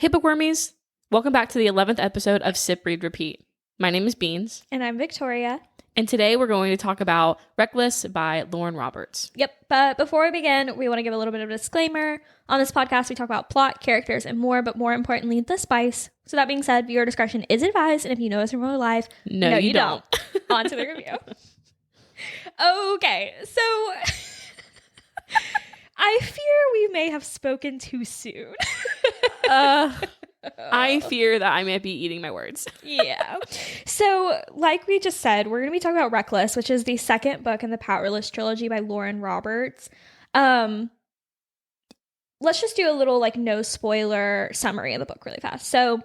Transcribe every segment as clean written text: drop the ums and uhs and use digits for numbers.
Hey, Bookwormies! Welcome back to the 11th episode of Sip, Read, Repeat. My name is Beans. And I'm Victoria. And today we're going to talk about Reckless by Lauren Roberts. Yep, but before we begin, we want to give a little bit of a disclaimer. On this podcast, we talk about plot, characters, and more, but more importantly, the spice. So that being said, viewer discretion is advised, and if you know us in real life, no you don't. On to the review. Okay, so I fear we may have spoken too soon. I fear that I might be eating my words. Yeah. So, like we just said, we're going to be talking about Reckless, which is the second book in the Powerless trilogy by Lauren Roberts. Let's just do a little, no spoiler summary of the book really fast. So,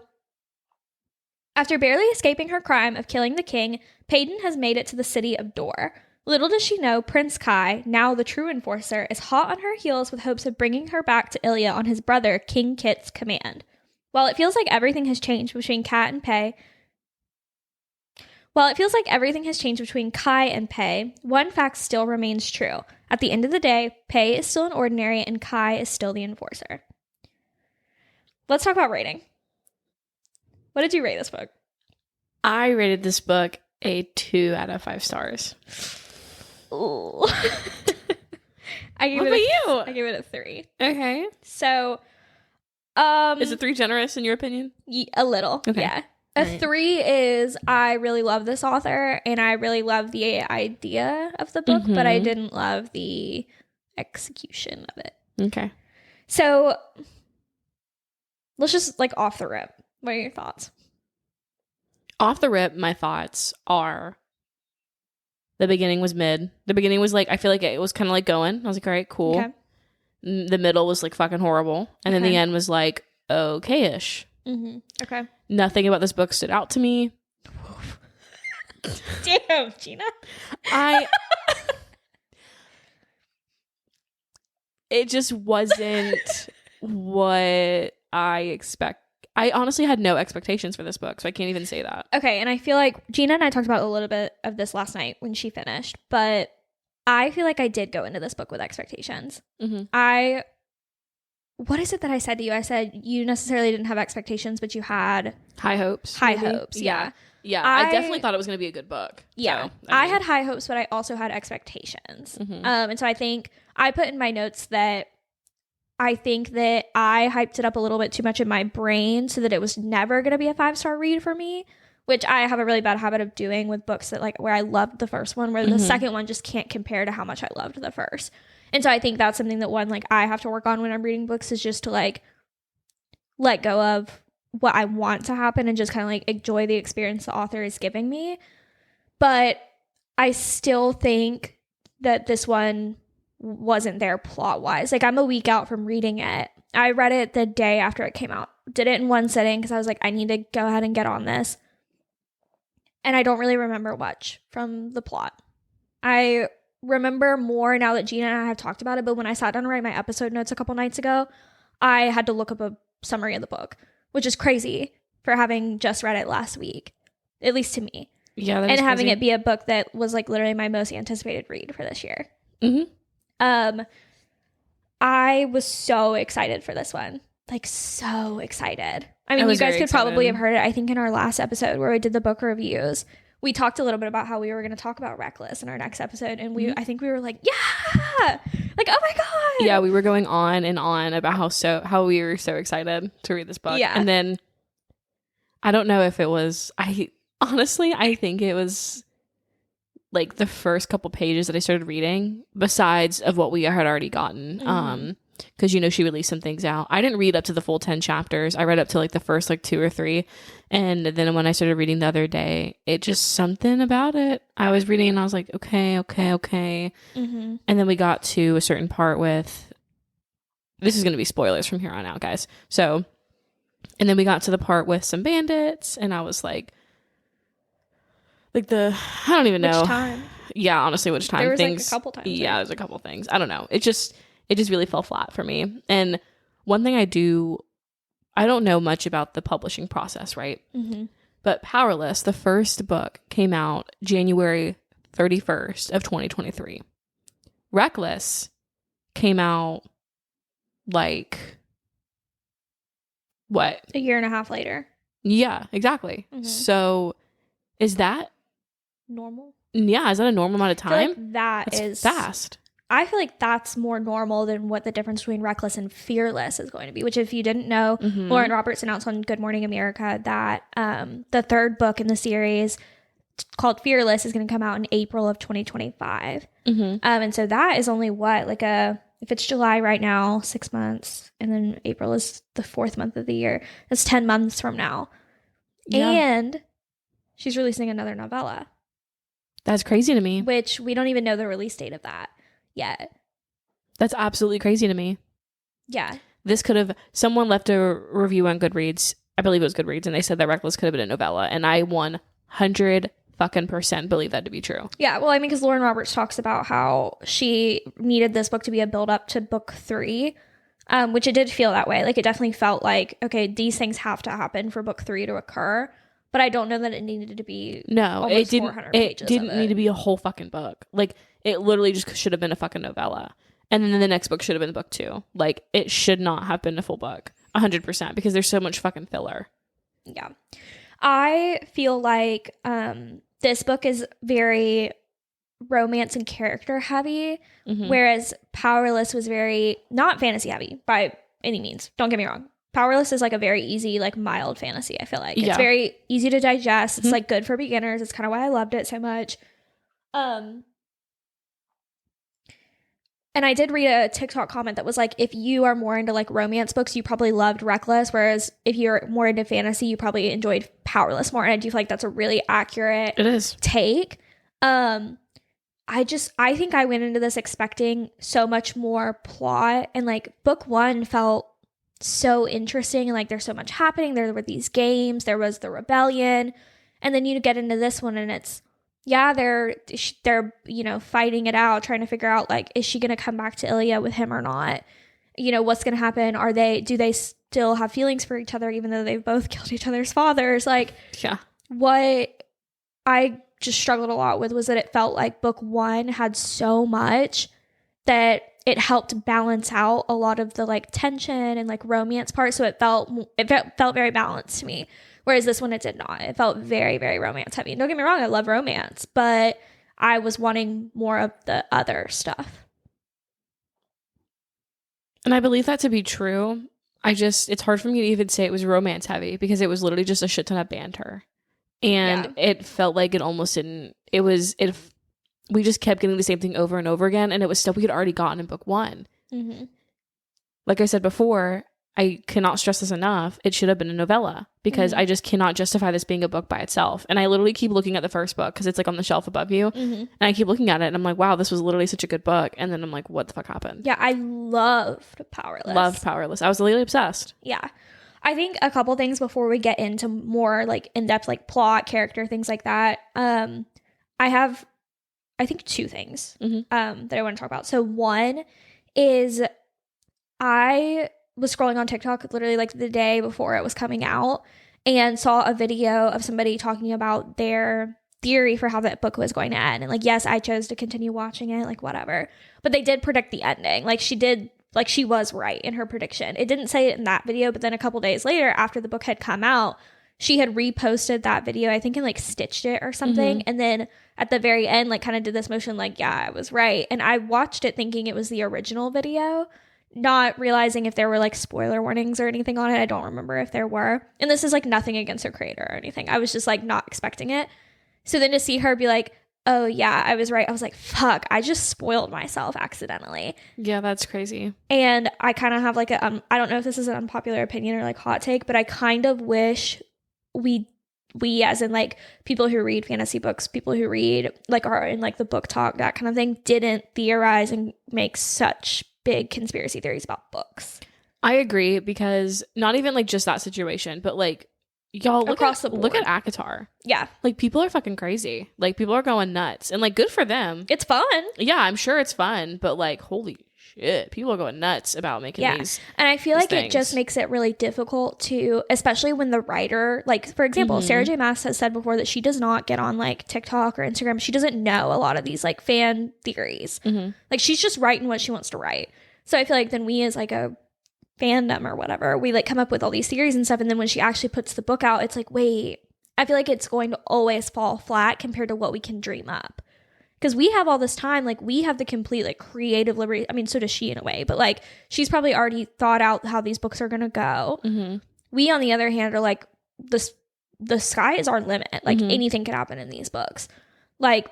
after barely escaping her crime of killing the king, Peyton has made it to the city of Dor. Little does she know, Prince Kai, now the true enforcer, is hot on her heels with hopes of bringing her back to Ilya on his brother, King Kit's command. While it feels like everything has changed between Kai and Pei, one fact still remains true. At the end of the day, Pei is still an ordinary and Kai is still the enforcer. Let's talk about rating. What did you rate this book? I rated this book a 2 out of 5 stars. Ooh. What about you? I gave it a 3. Okay. So, is a 3 generous in your opinion? A little, okay. Yeah. A 3 is I really love this author and I really love the idea of the book, but I didn't love the execution of it. Okay. So let's just off the rip. What are your thoughts? Off the rip, my thoughts are the beginning was mid. The beginning was I feel like it was kind of going. I was like, all right, cool. Okay. The middle was fucking horrible. And then the end was okay-ish. Mm-hmm. Okay. Nothing about this book stood out to me. Damn, Gena. It just wasn't what I expect. I honestly had no expectations for this book, so I can't even say that. Okay, and I feel like Gena and I talked about a little bit of this last night when she finished, but I feel like I did go into this book with expectations. Mm-hmm. What is it that I said to you? I said you necessarily didn't have expectations, but you had high hopes. High hopes, yeah. Yeah, I definitely thought it was going to be a good book. Yeah, so, I had high hopes, but I also had expectations. Mm-hmm. And so I think I put in my notes that I think that I hyped it up a little bit too much in my brain so that it was never going to be a 5-star read for me, which I have a really bad habit of doing with books that where I loved the first one, where the second one just can't compare to how much I loved the first. And so I think that's something that I have to work on when I'm reading books, is just to let go of what I want to happen and just kind of enjoy the experience the author is giving me. But I still think that this one wasn't there plot wise. I'm a week out from reading it. I read it the day after it came out. Did it in one sitting because I was I need to go ahead and get on this. And I don't really remember much from the plot. I remember more now that Gena and I have talked about it, but when I sat down to write my episode notes a couple nights ago, I had to look up a summary of the book, which is crazy for having just read it last week, at least to me. Yeah, that and is having crazy. it be a book that was literally my most anticipated read for this year. Mm-hmm. I was so excited for this one. So excited. I mean, I you guys could probably have excited. heard it, I think, in our last episode where we did the book reviews. We talked a little bit about how we were going to talk about Reckless in our next episode. And I think we were yeah! Oh my God! Yeah, we were going on and on about how we were so excited to read this book. Yeah. And then I don't know if it was, I think it was the first couple pages that I started reading, besides of what we had already gotten. Because she released some things out. I didn't read up to the full 10 chapters. I read up to the first 2 or 3, and then when I started reading the other day, it just something about it. I was reading and I was like, okay. And then we got to a certain part with, this is going to be spoilers from here on out, guys. So, and then we got to the part with some bandits, and I was I don't even know. Which time? Yeah, honestly, which time? There was a couple times. Yeah, right? there's a couple things. I don't know. It just really fell flat for me. And one thing I don't know much about the publishing process, right? Mm-hmm. But Powerless, the first book, came out January 31st of 2023. Reckless came out What? A year and a half later. Yeah, exactly. So is that normal? Yeah, is that a normal amount of time? I feel like that's fast. I feel like that's more normal than what the difference between Reckless and Fearless is going to be, which if you didn't know, Lauren Roberts announced on Good Morning America that the third book in the series called Fearless is going to come out in April of 2025. And so that is only what, like if it's July right now, 6 months, and then April is the 4th month of the year. That's 10 months from now. Yeah. And she's releasing another novella. That's crazy to me. Which we don't even know the release date of that yet. That's absolutely crazy to me. Yeah. This could have, someone left a review on Goodreads, I believe it was Goodreads, and they said that Reckless could have been a novella, and I 100% believe that to be true. Yeah, well, I mean, because Lauren Roberts talks about how she needed this book to be a build-up to book 3, which it did feel that way. Like, it definitely felt like, okay, these things have to happen for book 3 to occur, but I don't know that it needed to be it didn't need to be a whole fucking book. Like, it literally just should have been a fucking novella. And then the next book should have been book 2. Like, it should not have been a full book. 100%, because there's so much fucking filler. Yeah. I feel like this book is very romance and character heavy, whereas Powerless was very not fantasy heavy by any means. Don't get me wrong. Powerless is like a very easy, like mild fantasy, I feel like. It's very easy to digest. It's like good for beginners. It's kind of why I loved it so much. And I did read a TikTok comment that was like, if you are more into like romance books, you probably loved Reckless, whereas if you're more into fantasy, you probably enjoyed Powerless more. And I do feel like that's a really accurate take. I think I went into this expecting so much more plot, and like book 1 felt so interesting, and like there's so much happening. There were these games, there was the rebellion, and then you get into this one and it's they're fighting it out, trying to figure out like, is she gonna come back to Ilya with him or not? What's gonna happen? Do they still have feelings for each other even though they've both killed each other's fathers? Like, what I just struggled a lot with was that it felt like book 1 had so much that it helped balance out a lot of the like tension and like romance part, so it felt very balanced to me. Whereas this one, it did not. It felt very, very romance heavy. And don't get me wrong, I love romance, but I was wanting more of the other stuff. And I believe that to be true. It's hard for me to even say it was romance heavy, because it was literally just a shit ton of banter. And it felt like it almost didn't, we just kept getting the same thing over and over again, and it was stuff we had already gotten in book 1. Like I said before, I cannot stress this enough, it should have been a novella, because I just cannot justify this being a book by itself. And I literally keep looking at the first book, because it's like on the shelf above you, and I keep looking at it, and I'm like, wow, this was literally such a good book. And then I'm like, what the fuck happened? Yeah, I loved Powerless. I was literally obsessed. Yeah. I think a couple things before we get into more like in-depth like plot, character, things like that. I have, I think, 2 things that I want to talk about. So one is I was scrolling on TikTok literally like the day before it was coming out and saw a video of somebody talking about their theory for how that book was going to end. And like, yes, I chose to continue watching it, like whatever. But they did predict the ending. Like she was right in her prediction. It didn't say it in that video, but then a couple days later after the book had come out, she had reposted that video, I think, and like stitched it or something. And then at the very end, like kind of did this motion like, yeah, I was right. And I watched it thinking it was the original video, not realizing if there were like spoiler warnings or anything on it. I don't remember if there were. And this is like nothing against her creator or anything. I was just like not expecting it. So then to see her be like, oh yeah, I was right. I was like, fuck, I just spoiled myself accidentally. Yeah, that's crazy. And I kind of have like a, I don't know if this is an unpopular opinion or like hot take, but I kind of wish we as in like people who read fantasy books, people who read like are in like the book talk, that kind of thing, didn't theorize and make such big conspiracy theories about books. I agree, because not even like just that situation, but like y'all look at ACOTAR. Yeah. Like people are fucking crazy. Like people are going nuts, and like good for them. It's fun. Yeah, I'm sure it's fun, but like holy shit, people are going nuts about making these. And I feel like things. It just makes it really difficult to, especially when the writer, like for example, Sarah J. Maas has said before that she does not get on like TikTok or Instagram. She doesn't know a lot of these like fan theories. Like she's just writing what she wants to write. So I feel like then we as like a fandom or whatever, we like come up with all these theories and stuff, and then when she actually puts the book out, it's like, wait, I feel like it's going to always fall flat compared to what we can dream up. Because we have all this time, like we have the complete like creative liberty. I mean, so does she in a way, but like she's probably already thought out how these books are going to go. We, on the other hand, are like, the sky is our limit. Like anything could happen in these books. Like,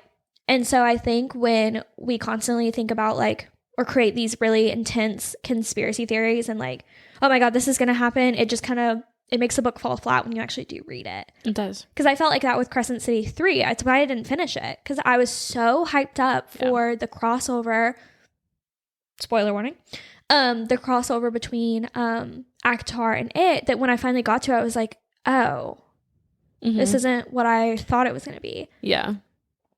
and so I think when we constantly think about like, or create these really intense conspiracy theories and like, oh my God, this is going to happen, it just kind of, it makes the book fall flat when you actually do read it. It does. Because I felt like that with Crescent City 3. That's why I didn't finish it. Because I was so hyped up for the crossover. Spoiler warning. The crossover between ACOTAR and it, that when I finally got to it, I was like, oh, this isn't what I thought it was going to be. Yeah.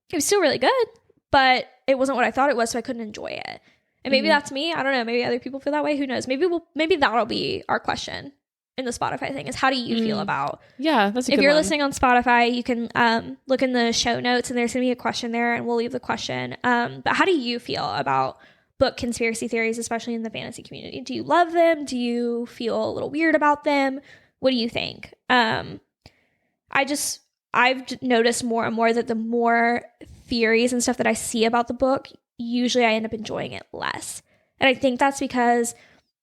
It was still really good, but it wasn't what I thought it was, so I couldn't enjoy it. And maybe that's me. I don't know. Maybe other people feel that way. Who knows? Maybe that'll be our question in the Spotify thing, is how do you feel about... Yeah, that's a good If you're one. listening on Spotify, you can look in the show notes, and there's going to be a question there, and we'll leave the question. But how do you feel about book conspiracy theories, especially in the fantasy community? Do you love them? Do you feel a little weird about them? What do you think? I've noticed more and more that the more theories and stuff that I see about the book, usually I end up enjoying it less. And I think that's because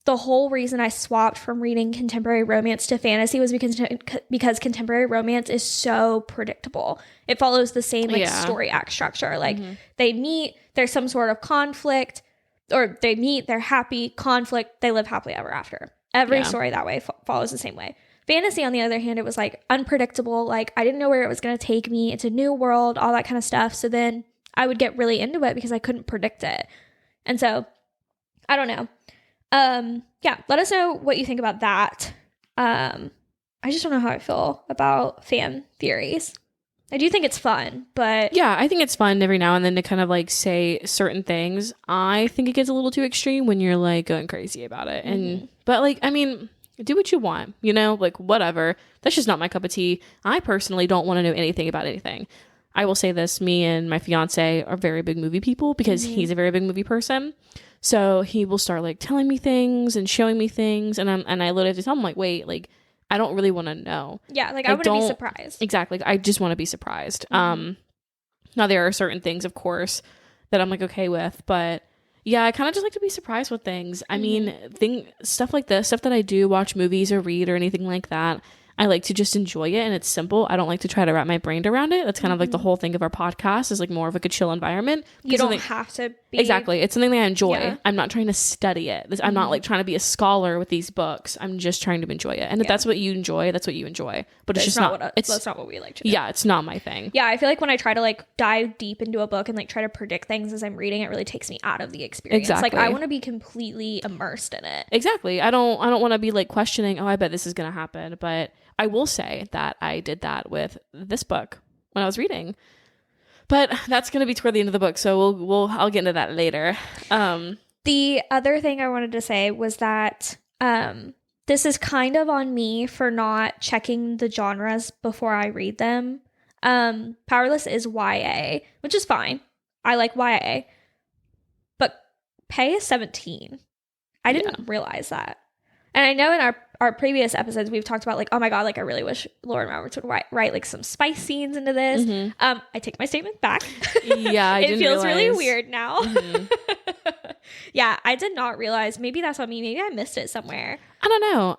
the whole reason I swapped from reading contemporary romance to fantasy was because contemporary romance is so predictable. It follows the same story act structure. Like they meet, there's some sort of conflict, or they meet, they're happy, conflict, they live happily ever after. Every story that way follows the same way. Fantasy, on the other hand, it was like unpredictable. Like I didn't know where it was going to take me. It's a new world, all that kind of stuff. So then I would get really into it because I couldn't predict it. And so I don't know. Let us know what you think about that. I just don't know how I feel about fan theories. I do think it's fun, but... Yeah, I think it's fun every now and then to kind of like say certain things. I think it gets a little too extreme when you're like going crazy about it. But like, I mean... do what you want, you know, like whatever. That's just not my cup of tea. I personally don't want to know anything about anything. I will say this, me and my fiance are very big movie people because he's a very big movie person. So he will start like telling me things and showing me things. And I literally have to tell him like, wait, like I don't really want to know. Yeah. Like I want to be surprised. Exactly. I just want to be surprised. Now there are certain things, of course, that I'm like okay with, but yeah, I kind of just like to be surprised with things. I mean, stuff like this, stuff that I do, watch movies or read or anything like that, I like to just enjoy it, and it's simple. I don't like to try to wrap my brain around it. That's kind of like the whole thing of our podcast is like more of like a chill environment. You don't have to be... Exactly. It's something that I enjoy. Yeah. I'm not trying to study it. I'm not like trying to be a scholar with these books. I'm just trying to enjoy it. And if that's what you enjoy, that's what you enjoy. But it's just not that's not what we like to do. Yeah, it's not my thing. Yeah, I feel like when I try to like dive deep into a book and like try to predict things as I'm reading, it really takes me out of the experience. Exactly. Like I want to be completely immersed in it. Exactly. I don't want to be like questioning, oh, I bet this is going to happen. But I will say that I did that with this book when I was reading. But that's going to be toward the end of the book, so I'll get into that later. The other thing I wanted to say was that this is kind of on me for not checking the genres before I read them. Powerless is YA, which is fine. I like YA. But Pay is 17. I didn't realize that. And I know in our previous episodes, we've talked about like, oh my God, like I really wish Lauren Roberts would write like some spice scenes into this. I take my statement back. Yeah, it feels really weird now. Yeah, I did not realize. Maybe that's on me. Maybe I missed it somewhere. I don't know.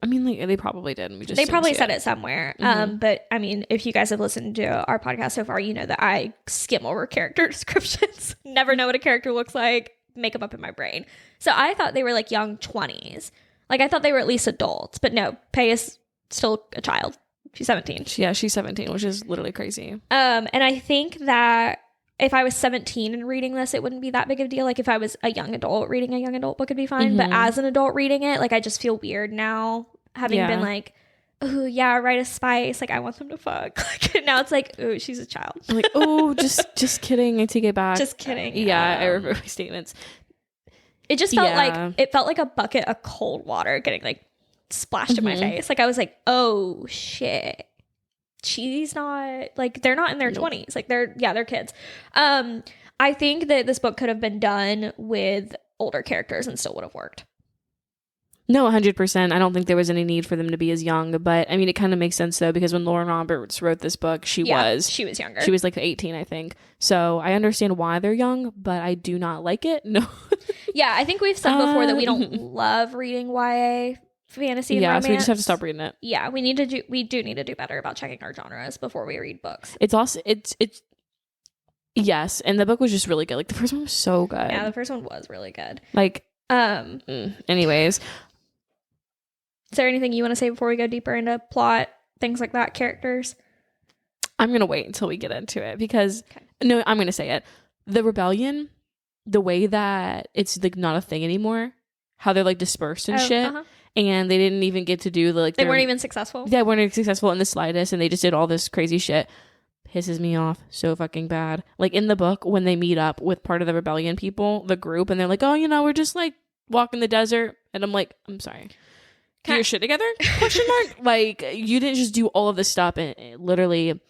I mean, like they probably did. And they probably said it somewhere. But I mean, if you guys have listened to our podcast so far, you know that I skim over character descriptions. Never know what a character looks like. Make them up in my brain. So I thought they were like young 20s. Like I thought they were at least adults, but no, Pei is still a child. She's 17. Yeah, she's 17, which is literally crazy. And I think that if I was 17 and reading this, it wouldn't be that big of a deal. Like if I was a young adult reading a young adult book, it'd be fine. But as an adult reading it, like I just feel weird now, having been like, oh yeah, write a spice. Like I want them to fuck. Like now it's like, oh, she's a child. I'm like, oh, just kidding. I take it back. Just kidding. Yeah, I revert my statements. It just felt like a bucket of cold water getting like splashed in my face. Like I was like, oh shit. She's not like, they're not in their 20s. Like they're kids. I think that this book could have been done with older characters and still would have worked. No, 100%. I don't think there was any need for them to be as young, but I mean, it kind of makes sense though, because when Lauren Roberts wrote this book, she was younger. She was like 18, I think. So I understand why they're young, but I do not like it. No. Yeah, I think we've said before that we don't love reading YA fantasy and romance. So we just have to stop reading it. Yeah, we do need to do better about checking our genres before we read books. It's also yes, and the book was just really good. Like the first one was so good. Yeah, the first one was really good. Like anyways, is there anything you want to say before we go deeper into plot, things like that, characters? I'm gonna wait until we get into it because no, I'm gonna say it. The rebellion, the way that it's like not a thing anymore, how they're like dispersed and shit. Uh-huh. And they didn't even get to do like they weren't even successful. Yeah, weren't even successful in the slightest, and they just did all this crazy shit. Pisses me off so fucking bad. Like in the book, when they meet up with part of the rebellion people, the group, and they're like, "Oh, we're just like walking the desert," and I'm like, "I'm sorry, get your shit together?" Question mark. Like you didn't just do all of this stuff and literally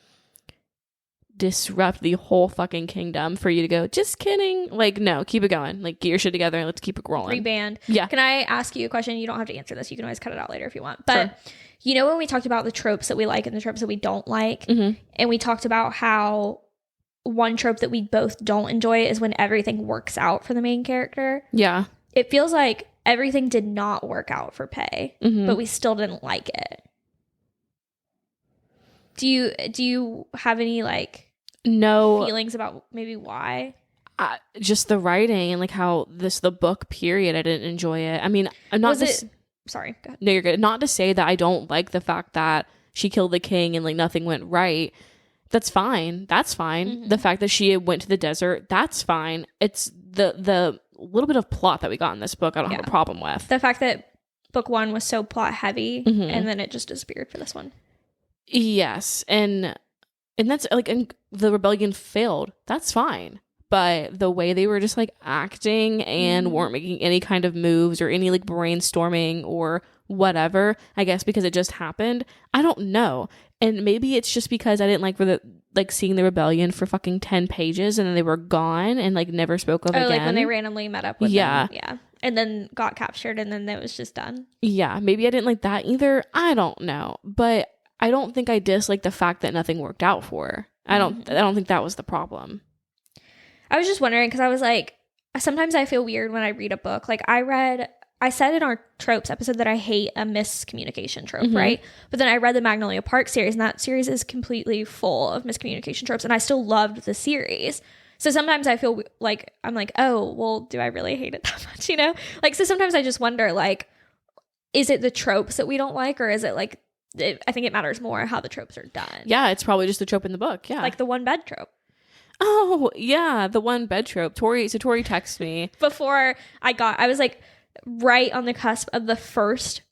disrupt the whole fucking kingdom for you to go, just kidding. Like, no, keep it going. Like, get your shit together and let's keep it rolling. Reband. Yeah. Can I ask you a question? You don't have to answer this. You can always cut it out later if you want. But sure. When we talked about the tropes that we like and the tropes that we don't like, and we talked about how one trope that we both don't enjoy is when everything works out for the main character. Yeah. It feels like everything did not work out for Pei, but we still didn't like it. Do you have any feelings about maybe why? Just the writing and like how the book period, I didn't enjoy it. I mean, I'm not sorry, go ahead. No, you're good. Not to say that I don't like the fact that she killed the king and like nothing went right. That's fine. The fact that she went to the desert, that's fine. It's the little bit of plot that we got in this book I don't have a problem with. The fact that book one was so plot heavy and then it just disappeared for this one. Yes, and that's like, and the rebellion failed. That's fine, but the way they were just like acting and weren't making any kind of moves or any like brainstorming or whatever, I guess because it just happened. I don't know, and maybe it's just because I didn't like seeing the rebellion for fucking 10 pages and then they were gone and like never spoke of again. Like when they randomly met up with them. Yeah. And then got captured and then it was just done. Yeah, maybe I didn't like that either. I don't know, but I don't think I dislike the fact that nothing worked out for her. I don't think that was the problem. I was just wondering because I was like, sometimes I feel weird when I read a book. Like I said in our tropes episode that I hate a miscommunication trope, right? But then I read the Magnolia Park series and that series is completely full of miscommunication tropes and I still loved the series. So sometimes I feel like, I'm like, oh, well, do I really hate it that much, Like, so sometimes I just wonder, like, is it the tropes that we don't like or is it like, I think it matters more how the tropes are done. Yeah, it's probably just the trope in the book. Yeah. Like the one bed trope. Oh, yeah. The one bed trope. Tori texted me. Before I was like right on the cusp of the first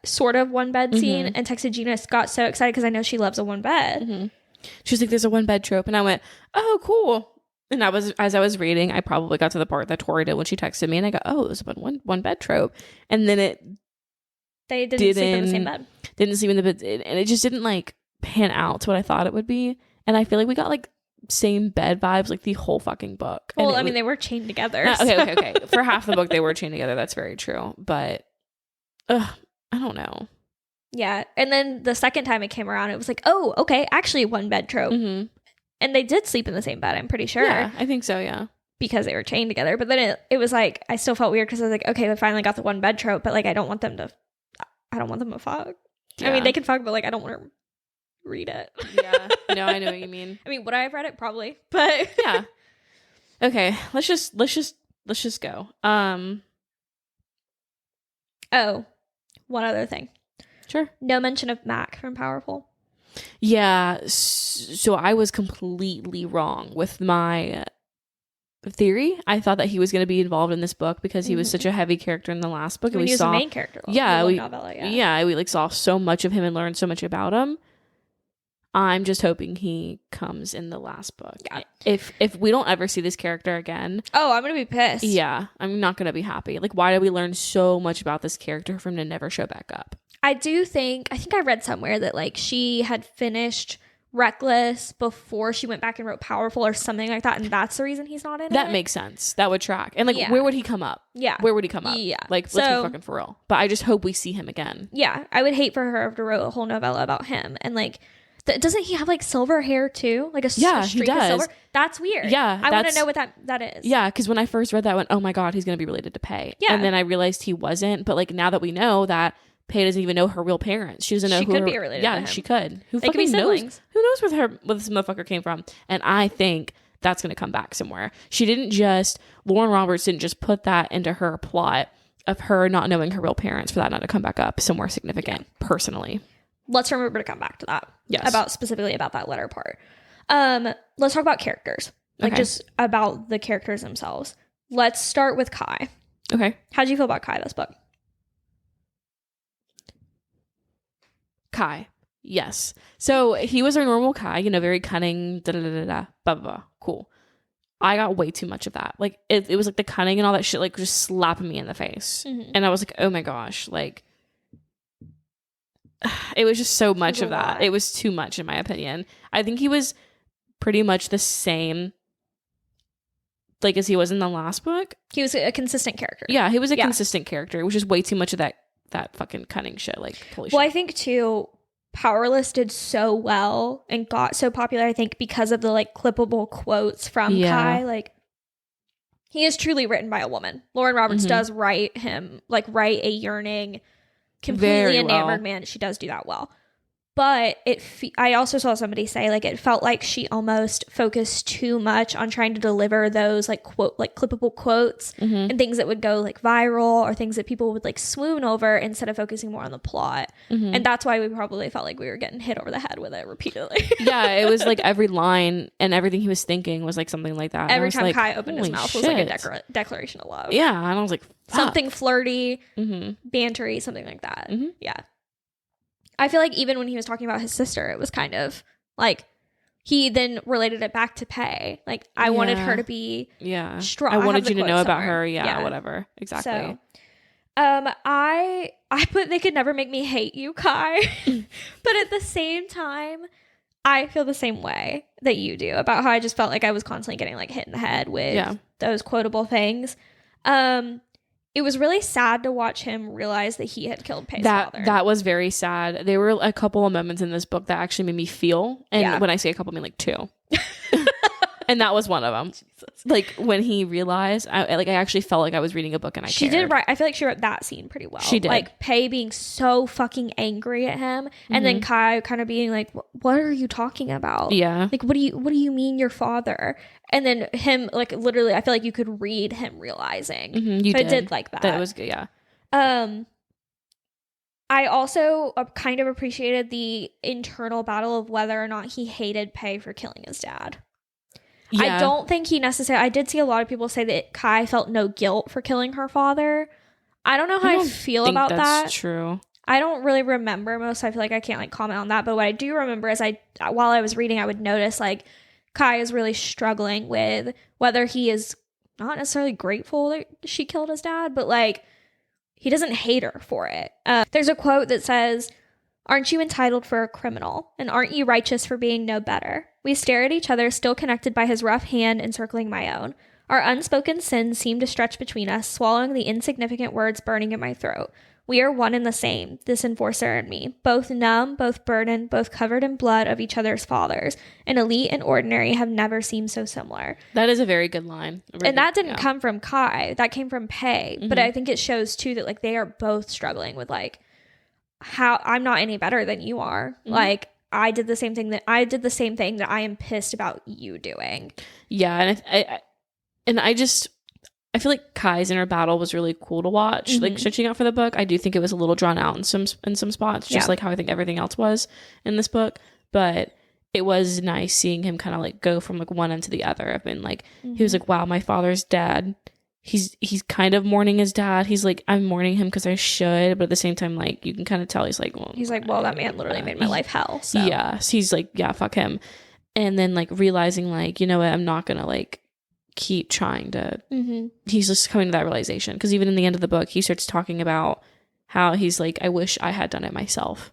sort of one bed scene and texted Gena. Got so excited because I know she loves a one bed. She was like, there's a one bed trope. And I went, oh, cool. And as I was reading, I probably got to the part that Tori did when she texted me and I go, oh, it was a one bed trope. And then they didn't sleep in the same bed. Didn't sleep in the bed, and it just didn't like pan out to what I thought it would be. And I feel like we got like same bed vibes like the whole fucking book. Well, I mean, they were chained together. Okay. For half the book, they were chained together. That's very true. But I don't know. Yeah. And then the second time it came around, it was like, oh, okay, actually one bed trope. And they did sleep in the same bed, I'm pretty sure. Yeah, I think so, yeah. Because they were chained together. But then it was like, I still felt weird because I was like, okay, we finally got the one bed trope, but like I don't want them to fuck. Yeah. I mean, they can fuck, but like I don't want to read it. Yeah. No, I know what you mean. I mean, would I have read it? Probably. But yeah. Okay, let's just go. Oh, one other thing. Sure. No mention of Mac from Powerful. Yeah, so I was completely wrong with my theory. I thought that he was going to be involved in this book because he was such a heavy character in the last book. And he was the main character. Yeah, we like saw so much of him and learned so much about him. I'm just hoping he comes in the last book. Yeah. If we don't ever see this character again, I'm gonna be pissed. Yeah, I'm not gonna be happy. Like, why did we learn so much about this character for him to never show back up? I think I read somewhere that like she had finished reckless before she went back and wrote Powerful or something like that, and that's the reason he's not in it. That makes sense. That would track. And like, where would he come up? Yeah. Where would he come up? Yeah. Like, let's be fucking for real. But I just hope we see him again. Yeah. I would hate for her to write a whole novella about him. And like, doesn't he have like silver hair too? Like a streak of silver? That's weird. Yeah. I want to know what that is. Yeah. Because when I first read that, I went, oh my God, he's going to be related to Pei. Yeah. And then I realized he wasn't. But like, now that we know that Pei doesn't even know her real parents. She doesn't know who could be related to him. She could. Who They fucking could be siblings. Who knows where this motherfucker came from? And I think that's going to come back somewhere. Lauren Roberts didn't just put that into her plot of her not knowing her real parents for that not to come back up somewhere significant, personally. Let's remember to come back to that. Yes. Specifically about that letter part. Let's talk about characters. Like just about the characters themselves. Let's start with Kai. Okay. How'd you feel about Kai this book? Kai. Yes. So he was our normal Kai, very cunning, blah, blah, blah. Cool. I got way too much of that. Like, it was like the cunning and all that shit, like, just slapping me in the face. Mm-hmm. And I was like, oh my gosh, like, it was just so much of that. It was too much, in my opinion. I think he was pretty much the same, like, as he was in the last book. He was a consistent character. Yeah, he was a consistent character. It was just way too much of that fucking cunning shit. Like, holy shit. Well, I think, too, Powerless did so well and got so popular, I think, because of the, like, clippable quotes from Kai. Like, he is truly written by a woman. Lauren Roberts does write a yearning, completely enamored man. She does do that well. But I also saw somebody say, like, it felt like she almost focused too much on trying to deliver those, like, clippable quotes and things that would go, like, viral or things that people would, like, swoon over instead of focusing more on the plot. And that's why we probably felt like we were getting hit over the head with it repeatedly. Yeah, it was like every line and everything he was thinking was, like, something like that. Every time like, Kai opened his mouth was, like, a declaration of love. Yeah, and I was like, fuck. Something flirty, bantery, something like that. Yeah. I feel like even when he was talking about his sister, it was kind of like he then related it back to Pei. Like, I wanted her to be strong. I wanted you to know about her. Yeah, whatever. Exactly. So, I put they could never make me hate you, Kai. But at the same time, I feel the same way that you do about how I just felt like I was constantly getting like hit in the head with those quotable things. It was really sad to watch him realize that he had killed Pei's father. That was very sad. There were a couple of moments in this book that actually made me feel. And when I say a couple, I mean like two. And that was one of them. Jesus. Like, when he realized, I actually felt like I was reading a book and I cared. Did right. I feel like she wrote that scene pretty well. She did. Like, Pei being so fucking angry at him. And then Kai kind of being like, what are you talking about? Yeah. Like, what do you mean your father? And then him, like, literally, I feel like you could read him realizing. You did. I did like that. That was good, yeah. I also kind of appreciated the internal battle of whether or not he hated Pei for killing his dad. Yeah. I don't think he necessarily... I did see a lot of people say that Kai felt no guilt for killing her father. I don't know how I feel about that. That's true. I don't really remember most. I feel like I can't like comment on that. But what I do remember is while I was reading, I would notice like Kai is really struggling with whether he is not necessarily grateful that she killed his dad, but like he doesn't hate her for it. There's a quote that says, "Aren't you entitled for a criminal? And aren't you righteous for being no better?" We stare at each other, still connected by his rough hand encircling my own. Our unspoken sins seem to stretch between us, swallowing the insignificant words burning in my throat. We are one and the same, this enforcer and me, both numb, both burdened, both covered in blood of each other's fathers. And elite and ordinary have never seemed so similar. That is a very good line. That didn't come from Kai. That came from Pei. But I think it shows, too, that like they are both struggling with like, how I'm not any better than you are. Like, I did the same thing that I am pissed about you doing. Yeah, and I feel like Kai's inner battle was really cool to watch. Like, stretching out for the book, I do think it was a little drawn out in some spots, just like how I think everything else was in this book. But it was nice seeing him kind of like go from like one end to the other. I've been like, he was like, wow, my father's dead. He's kind of mourning his dad. He's like, I'm mourning him because I should, but at the same time, like, you can kind of tell he's like, well, that man literally made my life hell. So. Yeah, so he's like, yeah, fuck him. And then like realizing like, you know what, I'm not gonna like keep trying to. He's just coming to that realization, because even in the end of the book, he starts talking about how he's like, I wish I had done it myself.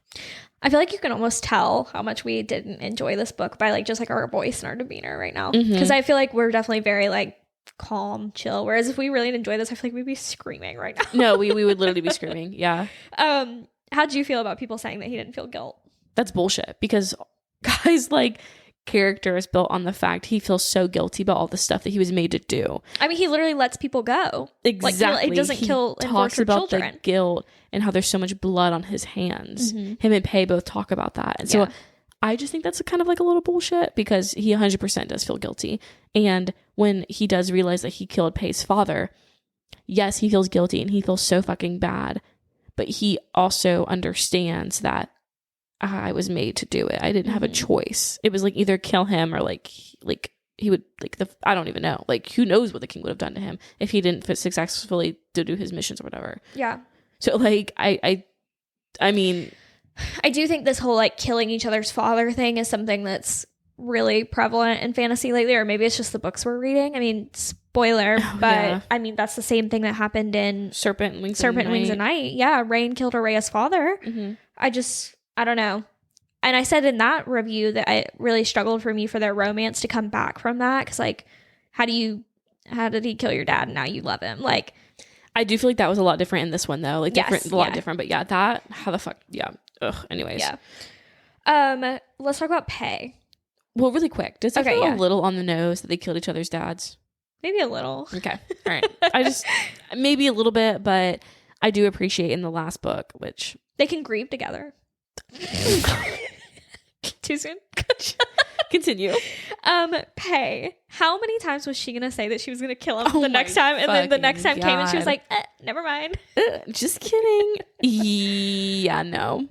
I feel like you can almost tell how much we didn't enjoy this book by like just like our voice and our demeanor right now. Because I feel like we're definitely very like calm, chill. Whereas if we really enjoy this, I feel like we'd be screaming right now. No, we would literally be screaming. Yeah. How'd you feel about people saying that he didn't feel guilt? That's bullshit, because guys, like, character is built on the fact he feels so guilty about all the stuff that he was made to do. I mean, he literally lets people go. Exactly. Like, it doesn't kill and talks torture about children. the guilt and how there's so much blood on his hands. Him and Pei both talk about that. And so I just think that's kind of like a little bullshit, because he 100% does feel guilty. And when he does realize that he killed Pei's father, yes, he feels guilty and he feels so fucking bad. But he also understands that I was made to do it. I didn't have a choice. It was like either kill him or like he would like I don't even know. Like, who knows what the king would have done to him if he didn't successfully to do his missions or whatever. Yeah. So like I mean, I do think this whole like killing each other's father thing is something that's really prevalent in fantasy lately, or maybe it's just the books we're reading. I mean, spoiler, but I mean that's the same thing that happened in Serpent Wings and Night. Yeah, Rain killed Araya's father. I don't know. And I said in that review that it really struggled for me for their romance to come back from that, because like, how did he kill your dad and now you love him? Like, I do feel like that was a lot different in this one though. Like, a lot different. But yeah, that, how the fuck, yeah. Ugh. Anyways. Yeah. Let's talk about Pei. Well, really quick. Does it feel a little on the nose that they killed each other's dads? Maybe a little. Okay. All right. I just maybe a little bit, but I do appreciate in the last book, which they can grieve together. Too soon. Continue. Pei, how many times was she gonna say that she was gonna kill him the next time, and then the next time came and she was like, never mind. Just kidding. Yeah, no.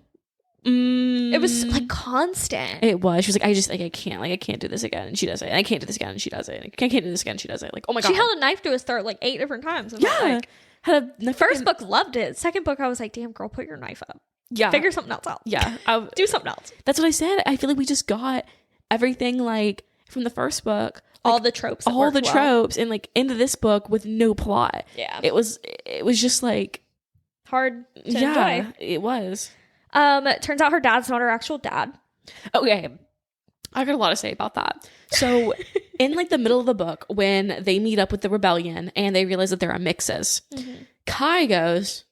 It was like constant. It was. She was like, I can't do this again, and she does it. And I can't do this again, and she does it. And I can't do this again, and she does it. Like, oh my god. She held a knife to his throat like 8 different times. Like, the first book loved it. Second book, I was like, damn girl, put your knife up. Yeah. Figure something else out. Yeah. Do something else. That's what I said. I feel like we just got everything like from the first book. All like, the tropes. Tropes and like into this book with no plot. Yeah. It was just like hard to enjoy. It was. It turns out her dad's not her actual dad. Okay. I got a lot to say about that. So in like the middle of the book, when they meet up with the rebellion and they realize that there are mixes, Kai goes,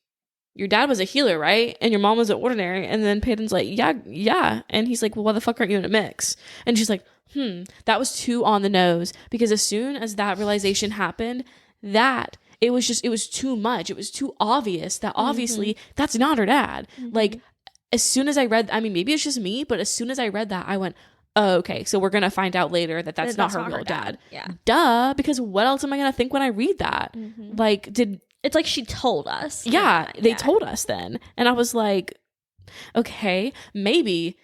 your dad was a healer, right? And your mom was an ordinary. And then Peyton's like, yeah. And he's like, well, why the fuck aren't you in a mix? And she's like, that was too on the nose. Because as soon as that realization happened, it was too much. It was too obvious that obviously that's not her dad. Like, as soon as I read, I mean, maybe it's just me, but as soon as I read that, I went, oh, okay, so we're going to find out later that that's not her real dad. Yeah. Duh, because what else am I going to think when I read that? Like, it's like she told us. Yeah, they told us then. And I was like, okay, maybe.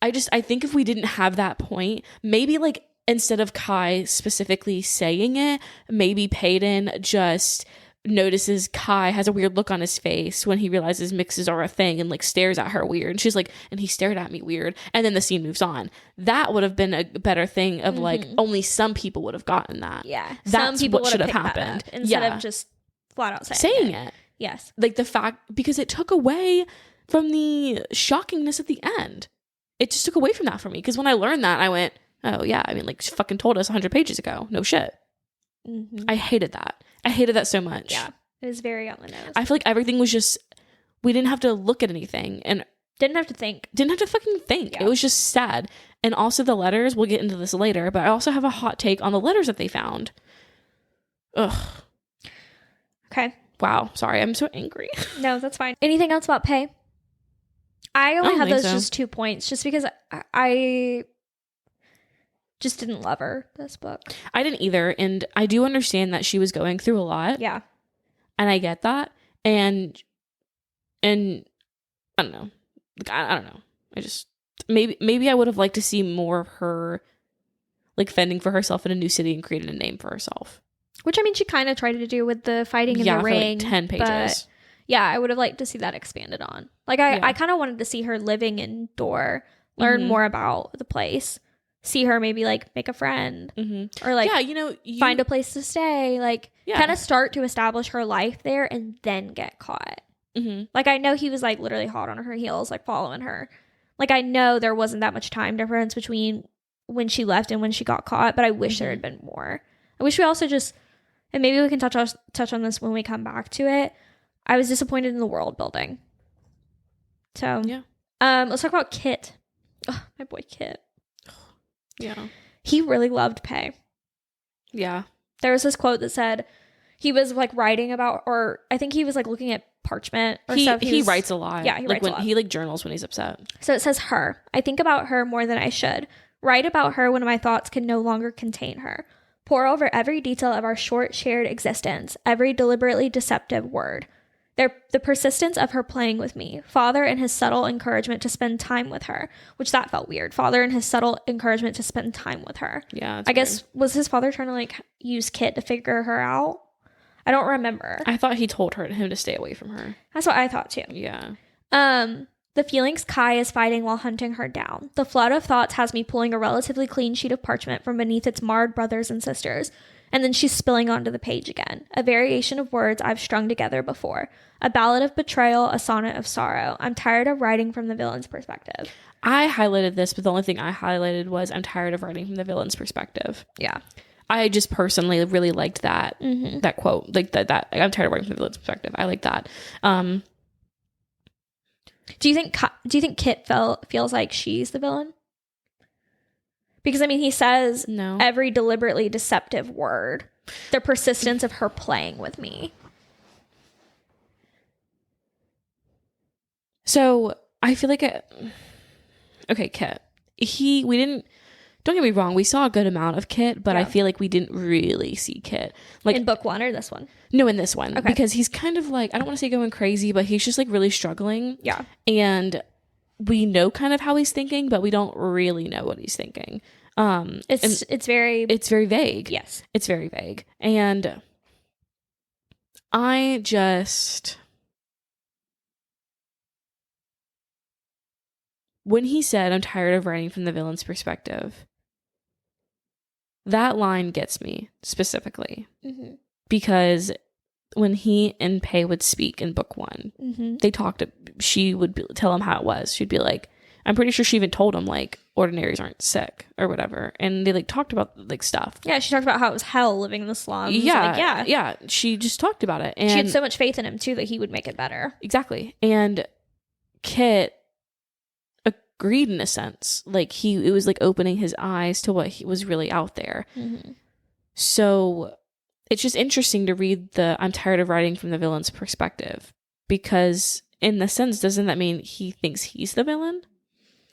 I think if we didn't have that point, maybe like instead of Kai specifically saying it, maybe Peyton just notices Kai has a weird look on his face when he realizes mixes are a thing and like stares at her weird. And she's like, and he stared at me weird. And then the scene moves on. That would have been a better thing of like, only some people would have gotten that. Yeah. That's what should have happened. Instead of just flat out saying it. Yes. Like the fact, because it took away from the shockingness at the end. It just took away from that for me. Because when I learned that, I went, oh yeah, I mean, like she fucking told us 100 pages ago. No shit. I hated that. I hated that so much. Yeah. It was very on the nose. I feel like everything was just, we didn't have to look at anything and didn't have to think. Didn't have to fucking think. Yeah. It was just sad. And also the letters, we'll get into this later, but I also have a hot take on the letters that they found. Ugh. Okay. Wow. Sorry. I'm so angry. No, that's fine. Anything else about Pei? I only have those just 2 points just because I just didn't love her this book. I didn't either. And I do understand that she was going through a lot. Yeah. And I get that. And I don't know. I don't know. I just, maybe I would have liked to see more of her like fending for herself in a new city and creating a name for herself. Which, I mean, she kind of tried to do with the fighting in the ring. For like 10 pages. But yeah, I would have liked to see that expanded on. Like, I kind of wanted to see her living in Dor, learn more about the place, see her maybe, like, make a friend. Or, like, find a place to stay. Like, kind of start to establish her life there and then get caught. Like, I know he was, like, literally hot on her heels, like, following her. Like, I know there wasn't that much time difference between when she left and when she got caught, but I wish there had been more. I wish we also just, and maybe we can touch on this when we come back to it. I was disappointed in the world building. So, Yeah. Let's talk about Kit. Oh, my boy Kit. Yeah. He really loved Pei. Yeah. There was this quote that said he was like writing about, or I think he was like looking at parchment or stuff. He writes a lot. Yeah, he like writes a lot. He like journals when he's upset. So it says her. I think about her more than I should. Write about her when my thoughts can no longer contain her. Pour over every detail of our short shared existence, every deliberately deceptive word. The persistence of her playing with me. Father and his subtle encouragement to spend time with her, which that felt weird. Father and his subtle encouragement to spend time with her. Yeah. I guess, was his father trying to like use Kit to figure her out? I don't remember. I thought he told him to stay away from her. That's what I thought too. Yeah. The feelings Kai is fighting while hunting her down. The flood of thoughts has me pulling a relatively clean sheet of parchment from beneath its marred brothers and sisters. And then she's spilling onto the page again. A variation of words I've strung together before. A ballad of betrayal, a sonnet of sorrow. I'm tired of writing from the villain's perspective. I highlighted this, but the only thing I highlighted was I'm tired of writing from the villain's perspective. Yeah. I just personally really liked that that quote. Like that I'm tired of writing from the villain's perspective. I like that. Do you think Kit feels like she's the villain? Because I mean, he says no. Every deliberately deceptive word. The persistence of her playing with me. So I feel like okay, Kit. Don't get me wrong, we saw a good amount of Kit, but I feel like we didn't really see Kit. Like in book 1 or this one? No, in this one. Okay. Because he's kind of like, I don't want to say going crazy, but he's just like really struggling. Yeah. And we know kind of how he's thinking, but we don't really know what he's thinking. It's very vague. Yes. It's very vague. And I just, when he said, I'm tired of writing from the villain's perspective, that line gets me specifically. Because when he and Pei would speak in book 1, they talked, she would tell him how it was. She'd be like, I'm pretty sure she even told him like ordinaries aren't sick or whatever. And they like talked about like stuff. Yeah, she talked about how it was hell living in the slums. Yeah. Yeah. She just talked about it. And she had so much faith in him too that he would make it better. Exactly. And Kit agreed in a sense. Like it was like opening his eyes to what was really out there. So it's just interesting to read I'm tired of writing from the villain's perspective, because in the sense, doesn't that mean he thinks he's the villain?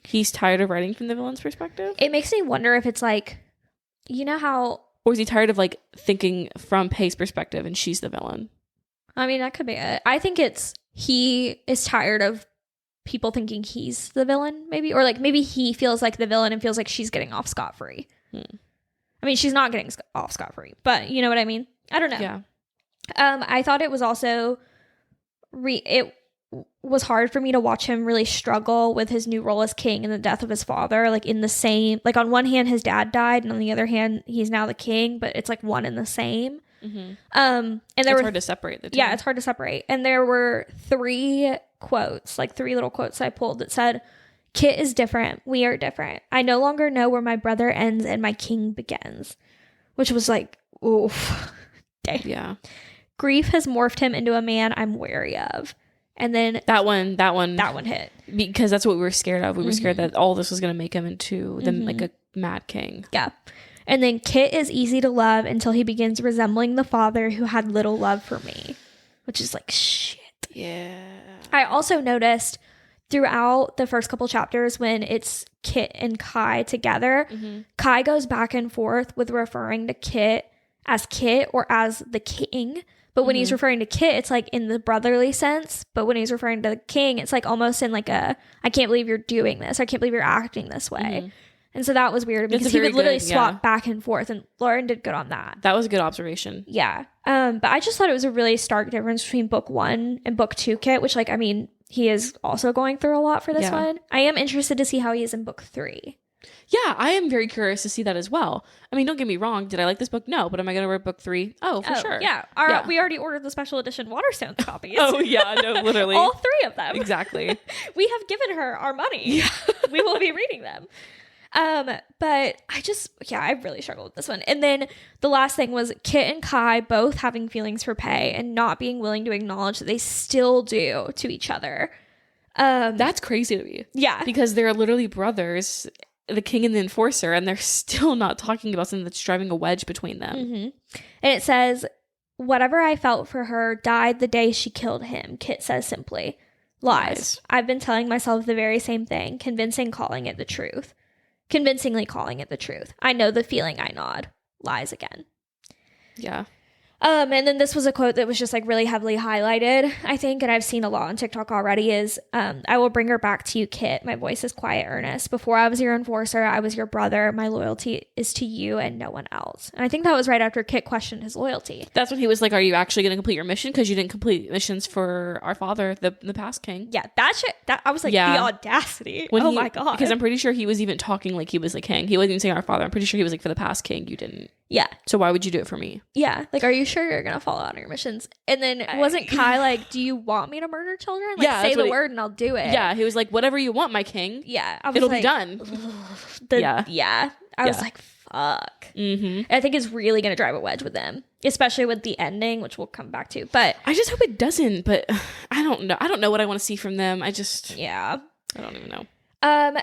He's tired of writing from the villain's perspective? It makes me wonder if it's like, you know how... Or is he tired of like thinking from Pei's perspective and she's the villain? I mean, that could be it. I think he is tired of people thinking he's the villain, maybe. Or like maybe he feels like the villain and feels like she's getting off scot-free. I mean, she's not getting off scot-free, but you know what I mean? I don't know. Yeah. I thought it was also... it was hard for me to watch him really struggle with his new role as king and the death of his father, like in the same, like on one hand his dad died and on the other hand he's now the king, but it's like one and the same. And there it's hard to separate the two. Yeah, it's hard to separate. And there were 3 quotes, like 3 little quotes I pulled that said, Kit is different, we are different, I no longer know where my brother ends and my king begins, which was like, oof. Dang. Yeah. Grief has morphed him into a man I'm wary of. And then that one hit, because that's what we were scared of. We were scared that all this was going to make him into like a mad king. Yeah. And then Kit is easy to love until he begins resembling the father who had little love for me, which is like shit. Yeah. I also noticed throughout the first couple chapters when it's Kit and Kai together, Kai goes back and forth with referring to Kit as Kit or as the king. But when he's referring to Kit, it's like in the brotherly sense. But when he's referring to the king, it's like almost in like I can't believe you're doing this. I can't believe you're acting this way. And so that was weird because he would literally swap back and forth. And Lauren did good on that. That was a good observation. Yeah. But I just thought it was a really stark difference between book 1 and book 2 Kit, which like, I mean, he is also going through a lot for this one. I am interested to see how he is in book 3. Yeah, I am very curious to see that as well. I mean, don't get me wrong. Did I like this book? No, but am I going to read book 3? Oh, for sure. Yeah. We already ordered the special edition Waterstones copies. Oh, yeah, no, literally. All 3 of them. Exactly. We have given her our money. Yeah. We will be reading them. But I really struggled with this one. And then the last thing was Kit and Kai both having feelings for Pei and not being willing to acknowledge that they still do to each other. That's crazy to me. Yeah. Because they're literally brothers, the king and the enforcer, and they're still not talking about something that's driving a wedge between them. Mm-hmm. And it says, whatever I felt for her died the day she killed him, Kit says simply. Lies. I've been telling myself the very same thing, convincingly calling it the truth. I know the feeling I nod. Lies again. Yeah. And then this was a quote that was just like really heavily highlighted, I think, and I've seen a lot on TikTok already is, I will bring her back to you, Kit. My voice is quiet, earnest. Before I was your enforcer, I was your brother. My loyalty is to you and no one else. And I think that was right after Kit questioned his loyalty. That's when he was like, are you actually going to complete your mission? Because you didn't complete missions for our father, the past king. Yeah, I was like, the audacity. My God. Because I'm pretty sure he was even talking like he was the king. He wasn't even saying our father. I'm pretty sure he was like, for the past king, you didn't. Yeah. So why would you do it for me? Yeah. Like, are you sure you're going to follow out on your missions? And then wasn't Kai like, do you want me to murder children? Like, say the word and I'll do it. Yeah. He was like, whatever you want, my king. Yeah. It'll be done. Yeah. I was like, fuck. Mm-hmm. I think it's really going to drive a wedge with them, especially with the ending, which we'll come back to. But I just hope it doesn't. But I don't know. I don't know what I want to see from them. I don't even know.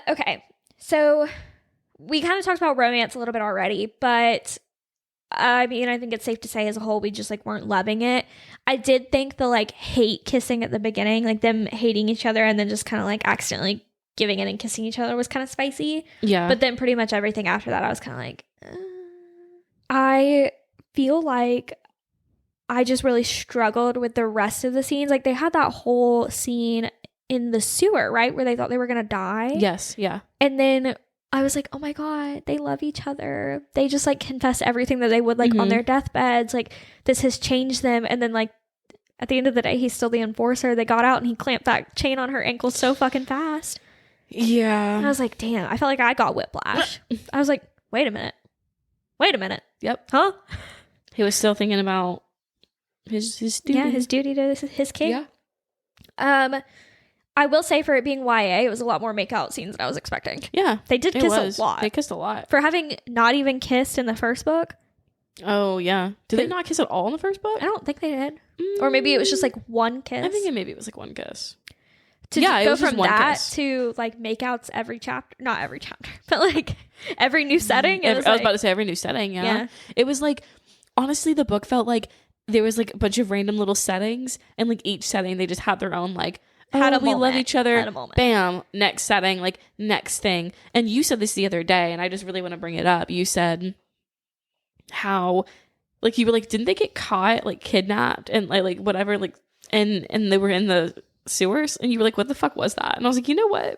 Okay. So we kind of talked about romance a little bit already, but I mean, I think it's safe to say as a whole, we just like weren't loving it. I did think the like hate kissing at the beginning, like them hating each other and then just kind of like accidentally giving in and kissing each other was kind of spicy. Yeah. But then pretty much everything after that, I was kind of like, I feel like I just really struggled with the rest of the scenes. Like they had that whole scene in the sewer, right? Where they thought they were going to die. Yes. Yeah. And then I was like, oh my God, they love each other. They just like confess everything that they would like on their deathbeds. Like this has changed them. And then like at the end of the day, he's still the enforcer. They got out and he clamped that chain on her ankle so fucking fast. Yeah. And I was like, damn, I felt like I got whiplash. I was like, wait a minute. Yep. Huh? He was still thinking about his duty. Yeah, his duty to his king. Yeah. I will say for it being YA, it was a lot more make-out scenes than I was expecting. Yeah. They did kiss a lot. They kissed a lot. For having not even kissed in the first book. Oh, yeah. Did they not kiss at all in the first book? I don't think they did. Or maybe it was just like one kiss. I think maybe it was like one kiss. To go from that to like make-outs every chapter. Not every chapter, but like every new setting. I was about to say every new setting, yeah. It was like, honestly, the book felt like there was like a bunch of random little settings and like each setting they just had their own like, we love each other. Bam. Next setting, like next thing. And you said this the other day, and I just really want to bring it up. You said how, like, you were like, didn't they get caught, like kidnapped and like whatever, like, and they were in the sewers, and you were like, what the fuck was that? And I was like, you know what?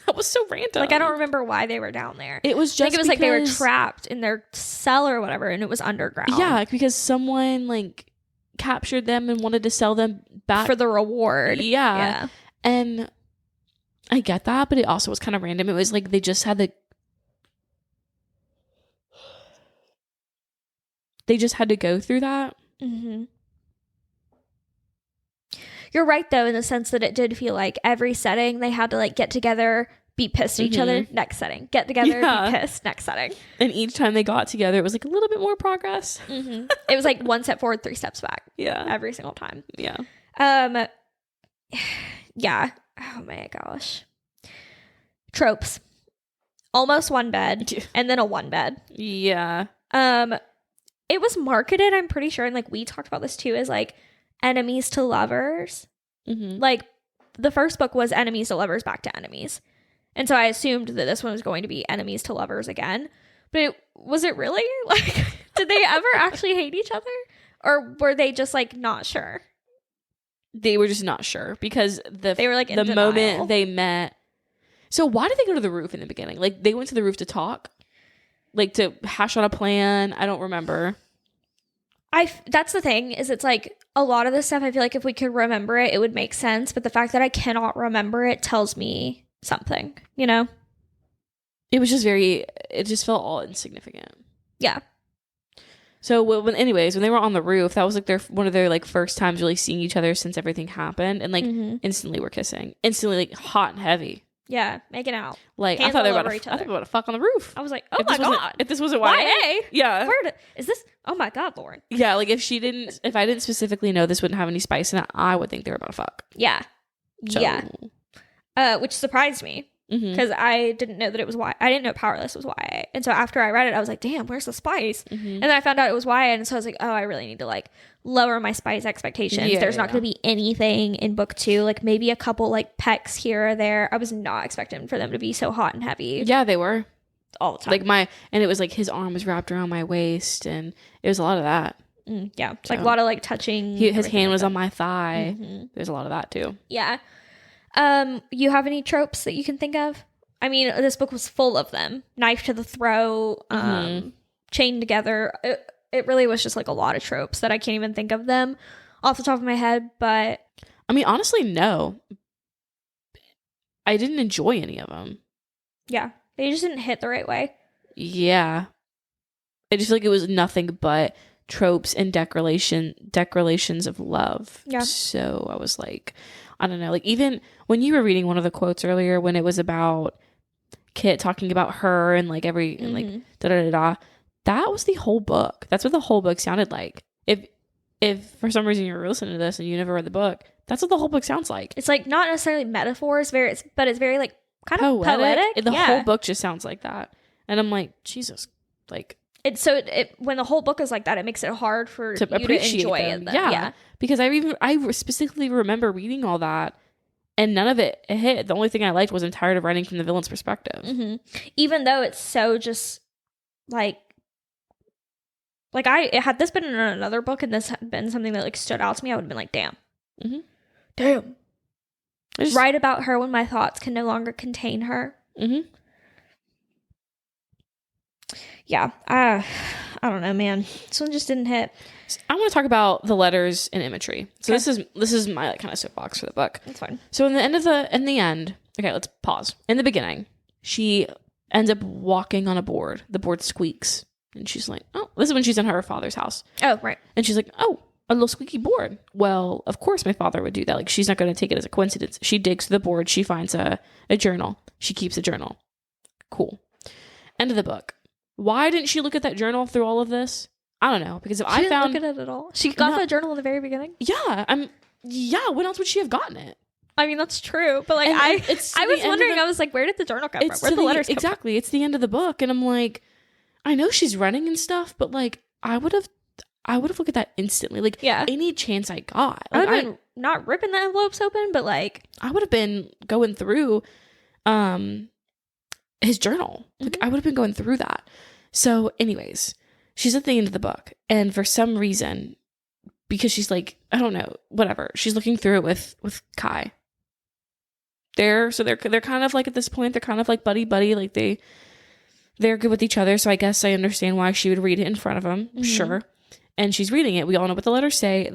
That was so random. Like, I don't remember why they were down there. It was just I think it was like they were trapped in their cell or whatever, and it was underground. Yeah, because someone like captured them and wanted to sell them back for the reward. Yeah. And I get that, but it also was kind of random. It was like they just had to go through that. Mm-hmm. You're right, though, in the sense that it did feel like every setting they had to like get together, be pissed at each other, next setting. Get together, be pissed, next setting. And each time they got together, it was like a little bit more progress. Mm-hmm. It was like one step forward, 3 steps back. Yeah. Every single time. Yeah. Yeah. Oh my gosh. Tropes. Almost one bed and then a one bed. Yeah. It was marketed, I'm pretty sure, and like we talked about this too, as like enemies to lovers. Mm-hmm. Like the first book was enemies to lovers back to enemies. And so I assumed that this one was going to be enemies to lovers again. But was it really? Like, did they ever actually hate each other? Or were they just like not sure? They were just not sure because they were like the moment they met. So why did they go to the roof in the beginning? Like they went to the roof to talk, like to hash out a plan. I don't remember. That's the thing is it's like a lot of this stuff. I feel like if we could remember it, it would make sense. But the fact that I cannot remember it tells me something, you know? it was just it just felt all insignificant. Yeah. So when they were on the roof, that was like one of their like first times really seeing each other since everything happened, and like instantly were kissing, instantly like hot and heavy. Yeah, making out. Like Hands I thought they were all over each other. I thought they were about to fuck on the roof. I was like, oh my god! If this wasn't YA, yeah. Is this? Oh my god, Lauren. Yeah, like if I didn't specifically know this wouldn't have any spice in it, I would think they were about to fuck. Yeah, So. yeah. Which surprised me. Because I didn't know that it was YA. I didn't know Powerless was YA. And so after I read it, I was like, damn, where's the spice? And then I found out it was YA. And so I was like, oh, I really need to like lower my spice expectations. There's not going to be anything in book 2. Like maybe a couple like pecks here or there. I was not expecting for them to be so hot and heavy. Yeah, they were. All the time. Like and it was like his arm was wrapped around my waist, and it was a lot of that. Yeah. So, like a lot of like touching. His hand was on my thigh. There's a lot of that too. Yeah. You have any tropes that you can think of? I mean, this book was full of them. Knife to the throat, chained together. It really was just like a lot of tropes that I can't even think of them off the top of my head. But I mean, honestly, no. I didn't enjoy any of them. Yeah, they just didn't hit the right way. Yeah. I just feel like it was nothing but tropes and declarations of love. Yeah. So I was like, I don't know. Like even when you were reading one of the quotes earlier, when it was about Kit talking about her and like and like da da da da, that was the whole book. That's what the whole book sounded like. If for some reason you're listening to this and you never read the book, that's what the whole book sounds like. It's like not necessarily metaphors, but it's very like kind of poetic. The whole book just sounds like that, and I'm like, Jesus, like. When the whole book is like that, it makes it hard for to you to enjoy them. Yeah, because I specifically remember reading all that, and none of it hit. The only thing I liked was I'm tired of writing from the villain's perspective. Even though it's so just like had this been in another book and this had been something that like stood out to me, I would have been like, damn, damn. Write about her when my thoughts can no longer contain her. Yeah, I don't know, man. This one just didn't hit. I want to talk about the letters and imagery. So this is my like kind of soapbox for the book. That's fine. So in the end, okay, let's pause. In the beginning, she ends up walking on a board. The board squeaks, and she's like, "Oh, this is when she's in her father's house." Oh, right. And she's like, "Oh, a little squeaky board. Well, of course my father would do that. Like she's not going to take it as a coincidence." She digs through the board. She finds a journal. She keeps a journal. Cool. End of the book. Why didn't she look at that journal through all of this? I don't know. Because if I found... look at it at all. She got that journal in the very beginning? Yeah. When else would she have gotten it? I mean, that's true. But like, I was wondering, I was like, where did the journal come from? Where did the letters come from? Exactly. It's the end of the book. And I'm like, I know she's running and stuff, but like, I would have looked at that instantly. Like, any chance I got. Like, I would have been not ripping the envelopes open, but like... I would have been going through his journal. Like, I would have been going through that. So anyways, she's at the end of the book, and for some reason, because she's like, I don't know, whatever, she's looking through it with Kai. They're kind of like, at this point, they're kind of like buddy, like they're good with each other. So I guess I understand why she would read it in front of him. Sure. And she's reading it. We all know what the letters say.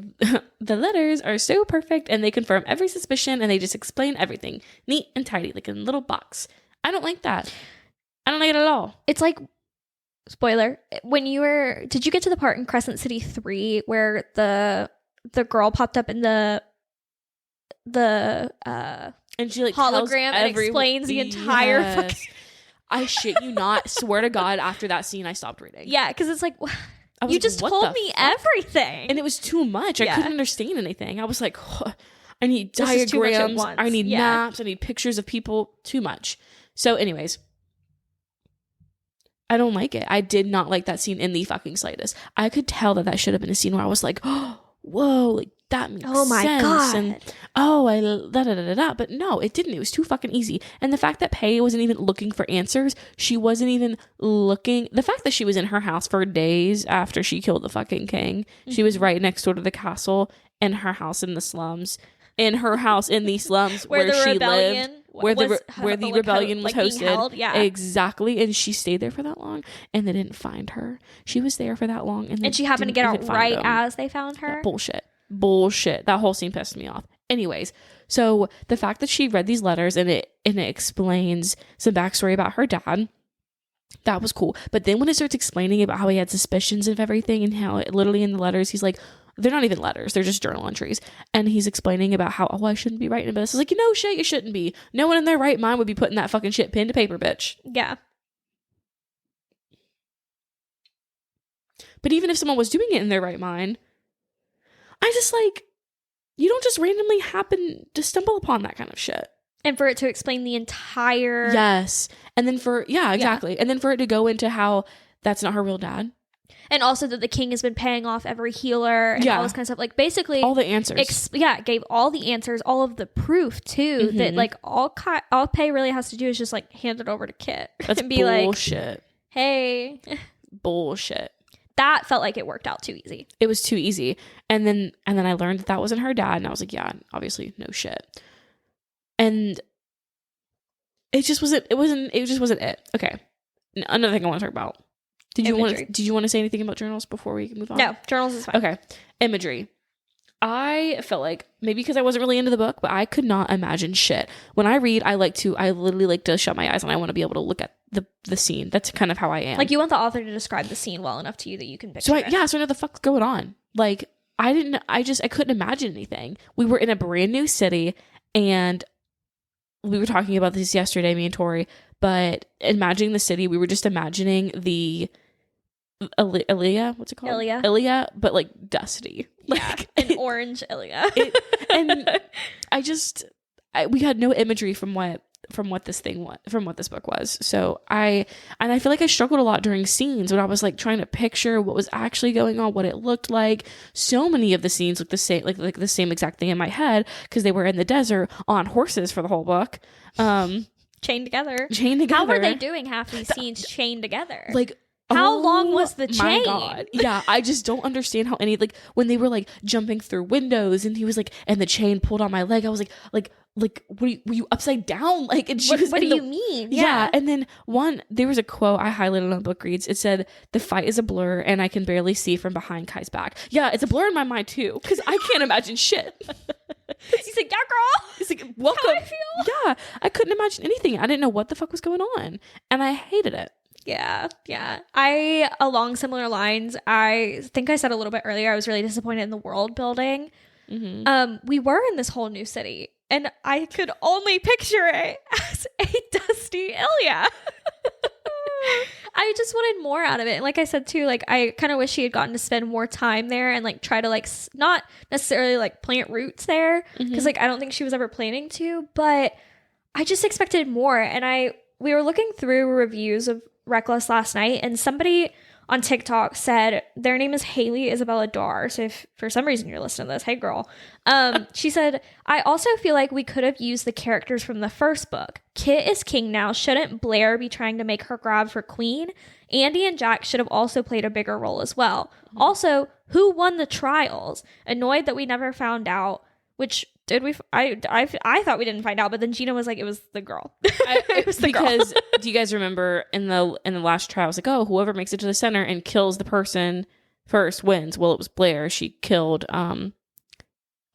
The letters are so perfect, and they confirm every suspicion, and they just explain everything neat and tidy, like in a little box. I don't like that. I don't like it at all. It's like, spoiler, did you get to the part in Crescent City 3 where the girl popped up in the and she like hologram and explains the entire fucking... I shit you not, swear to God, after that scene I stopped reading. Yeah, because it's like, you just told me everything. And it was too much. I couldn't understand anything. I was like, I need diagrams, I need maps, I need pictures of people. Too much. So anyways, I don't like it. I did not like that scene in the fucking slightest. I could tell that should have been a scene where I was like, oh, whoa, like that makes sense. Oh my God. And but no, it didn't. It was too fucking easy. And the fact that Pei wasn't even looking for answers, she wasn't even looking. The fact that she was in her house for days after she killed the fucking king, she was right next door to the castle, in her house in the slums, in her house in the slums where she lived. Where the rebellion was hosted. Yeah. Exactly. And she stayed there for that long, and they didn't find her. She was there for that long, and she happened to get out right as they found her. Yeah, bullshit. That whole scene pissed me off. Anyways, so the fact that she read these letters and it explains some backstory about her dad, That was cool. But then when it starts explaining about how he had suspicions of everything and how it, literally in the letters, he's like, they're not even letters. They're just journal entries. And he's explaining about how, I shouldn't be writing about this. I was like, shit, you shouldn't be. No one in their right mind would be putting that fucking shit pen to paper, bitch. Yeah. But even if someone was doing it in their right mind, I just like, you don't just randomly happen to stumble upon that kind of shit. And for it to explain the entire... Yes. And then exactly. Yeah. And then for it to go into how that's not her real dad. And also that the king has been paying off every healer and all this kind of stuff. Like, basically... all the answers. It gave all the answers, all of the proof, too. Mm-hmm. That, like, all Pei really has to do is just, like, hand it over to Kit. That's and be bullshit. Like, hey. Bullshit. That felt like it worked out too easy. It was too easy. And then I learned that wasn't her dad. And I was like, yeah, obviously, no shit. And it just wasn't it. Okay. Another thing I want to talk about. Did you want to say anything about journals before we move on? No, journals is fine. Okay. Imagery. I felt like, maybe because I wasn't really into the book, but I could not imagine shit. When I read, I literally like to shut my eyes and I want to be able to look at the scene. That's kind of how I am. Like, you want the author to describe the scene well enough to you that you can picture it. So I know the fuck's going on. Like, I couldn't imagine anything. We were in a brand new city, and we were talking about this yesterday, me and Tori, but imagining the city, we were just imagining the Ilya, what's it called? Ilya, but like dusty. Like an orange Ilya. And we had no imagery from what this book was. So I feel like I struggled a lot during scenes when I was like trying to picture what was actually going on, what it looked like. So many of the scenes look the same, like the same exact thing in my head, because they were in the desert on horses for the whole book. Chained together. How were they doing half these scenes chained together? Like, how long was the chain? My God. Yeah, I just don't understand how any, like, when they were like jumping through windows and he was like, and the chain pulled on my leg, I was like, were you upside down? Like, and she was. What do you mean? Yeah. And then there was a quote I highlighted on Bookreads. It said, "The fight is a blur, and I can barely see from behind Kai's back." Yeah, it's a blur in my mind too, because I can't imagine shit. He's like, "Yeah, girl." He's like, "Welcome." How I feel. Yeah, I couldn't imagine anything. I didn't know what the fuck was going on, and I hated it. Yeah. Along similar lines, I think I said a little bit earlier, I was really disappointed in the world building. Mm-hmm. We were in this whole new city, and I could only picture it as a dusty Ilya. I just wanted more out of it. And like I said too, like, I kind of wish she had gotten to spend more time there and like try to like not necessarily like plant roots there, because like I don't think she was ever planning to, but I just expected more. And we were looking through reviews of Reckless last night, and somebody on TikTok said their name is Haley Isabella Dar. So if for some reason you're listening to this, hey girl. She said, "I also feel like we could have used the characters from the first book. Kit is king now. Shouldn't Blair be trying to make her grab for queen? Andy and Jack should have also played a bigger role as well. Also, who won the trials? Annoyed that we never found out." Which did we? I thought we didn't find out, but then Gena was like, "It was the girl." It was the because girl. Do you guys remember in the last trial? I was like, "Oh, whoever makes it to the center and kills the person first wins." Well, it was Blair. She killed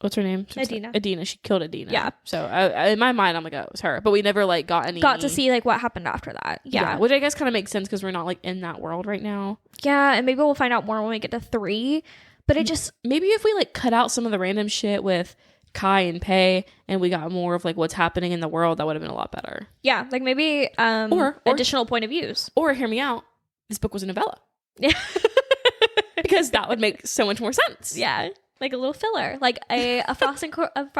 what's her name? Adina. She killed Adina. Yeah. So in my mind, I'm like, oh, it was her. But we never like got to see like what happened after that. Yeah. Which I guess kind of makes sense because we're not like in that world right now. Yeah, and maybe we'll find out more when we get to 3. But it just maybe if we like cut out some of the random shit with Kai and Pei and we got more of like what's happening in the world, that would have been a lot better. Yeah, like maybe or additional point of views. Or hear me out, this book was a novella. Yeah. Because that would make so much more sense. Yeah. Like a little filler, like a Frost and Court of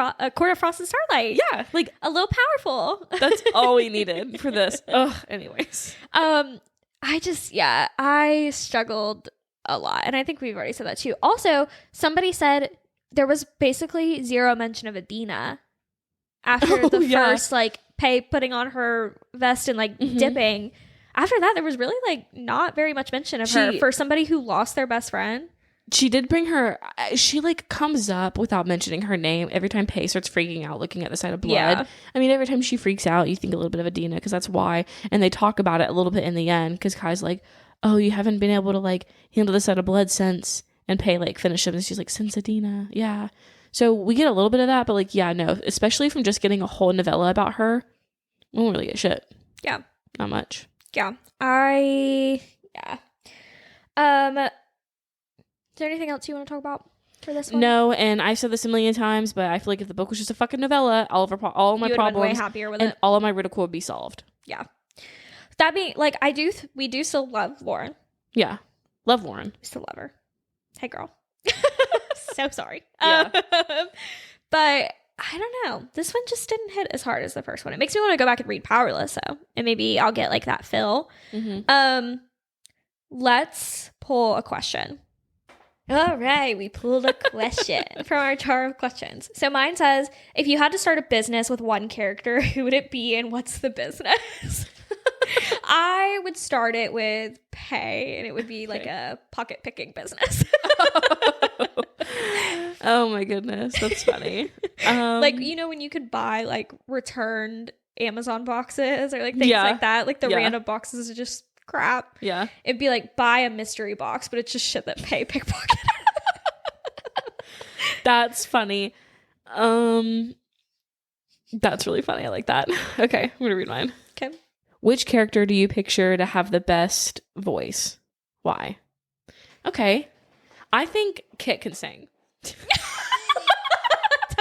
Frost and Starlight. Yeah, like a little powerful. That's all we needed for this. Ugh. Anyways, I struggled a lot, and I think we've already said that too. Also, somebody said there was basically zero mention of Adina after the first like Pei putting on her vest and like dipping. After that, there was really like not very much mention of her for somebody who lost their best friend. She did bring her, she like comes up without mentioning her name every time Pei starts freaking out looking at the sight of blood. Yeah. I mean, every time she freaks out, you think a little bit of Adina because that's why. And they talk about it a little bit in the end because Kai's like, oh, you haven't been able to like handle the sight of blood since. And Pei like finished up and she's like, since Adina. Yeah. So we get a little bit of that, but like, yeah, no, especially from just getting a whole novella about her, we won't really get shit. Yeah. Not much. Yeah. Is there anything else you want to talk about for this one? No, and I've said this a million times, but I feel like if the book was just a fucking novella, all of my you problems been way happier with and it. all of my ridicule would be solved. Yeah. That being, like, we do still love Lauren. Yeah. Love Lauren. We still love her. Hey, girl. So sorry. Yeah. But I don't know. This one just didn't hit as hard as the first one. It makes me want to go back and read Powerless, though. And maybe I'll get, like, that fill. Mm-hmm. Let's pull a question. All right, we pulled a question from our jar of questions. So mine says, if you had to start a business with one character, who would it be and what's the business? I would start it with Pay, and it would be like a pocket picking business. Oh my goodness, that's funny. Like, you know, when you could buy like returned Amazon boxes or like things like that, like the random boxes are just crap. Yeah. It'd be like buy a mystery box, but it's just shit that Pay pickpocket. That's funny. That's really funny. I like that. Okay, I'm gonna read mine. Okay. Which character do you picture to have the best voice? Why? Okay. I think Kit can sing. Tell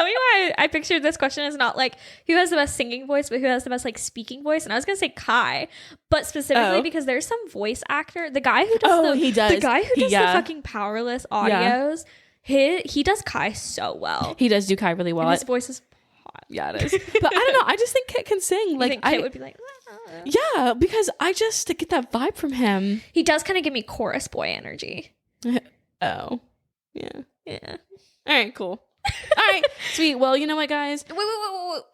me why I pictured this question as not like who has the best singing voice, but who has the best like speaking voice. And I was gonna say Kai, but specifically because there's some voice actor, the guy who does the fucking Powerless audios. He does Kai so well. He does do Kai really well. And his voice is hot. Yeah, it is. But I don't know. I just think Kit can sing. Like, think Kit would be like, yeah, because I just get that vibe from him. He does kind of give me chorus boy energy. Oh, yeah. All right, cool. All right, sweet. Well, you know what, guys? Wait.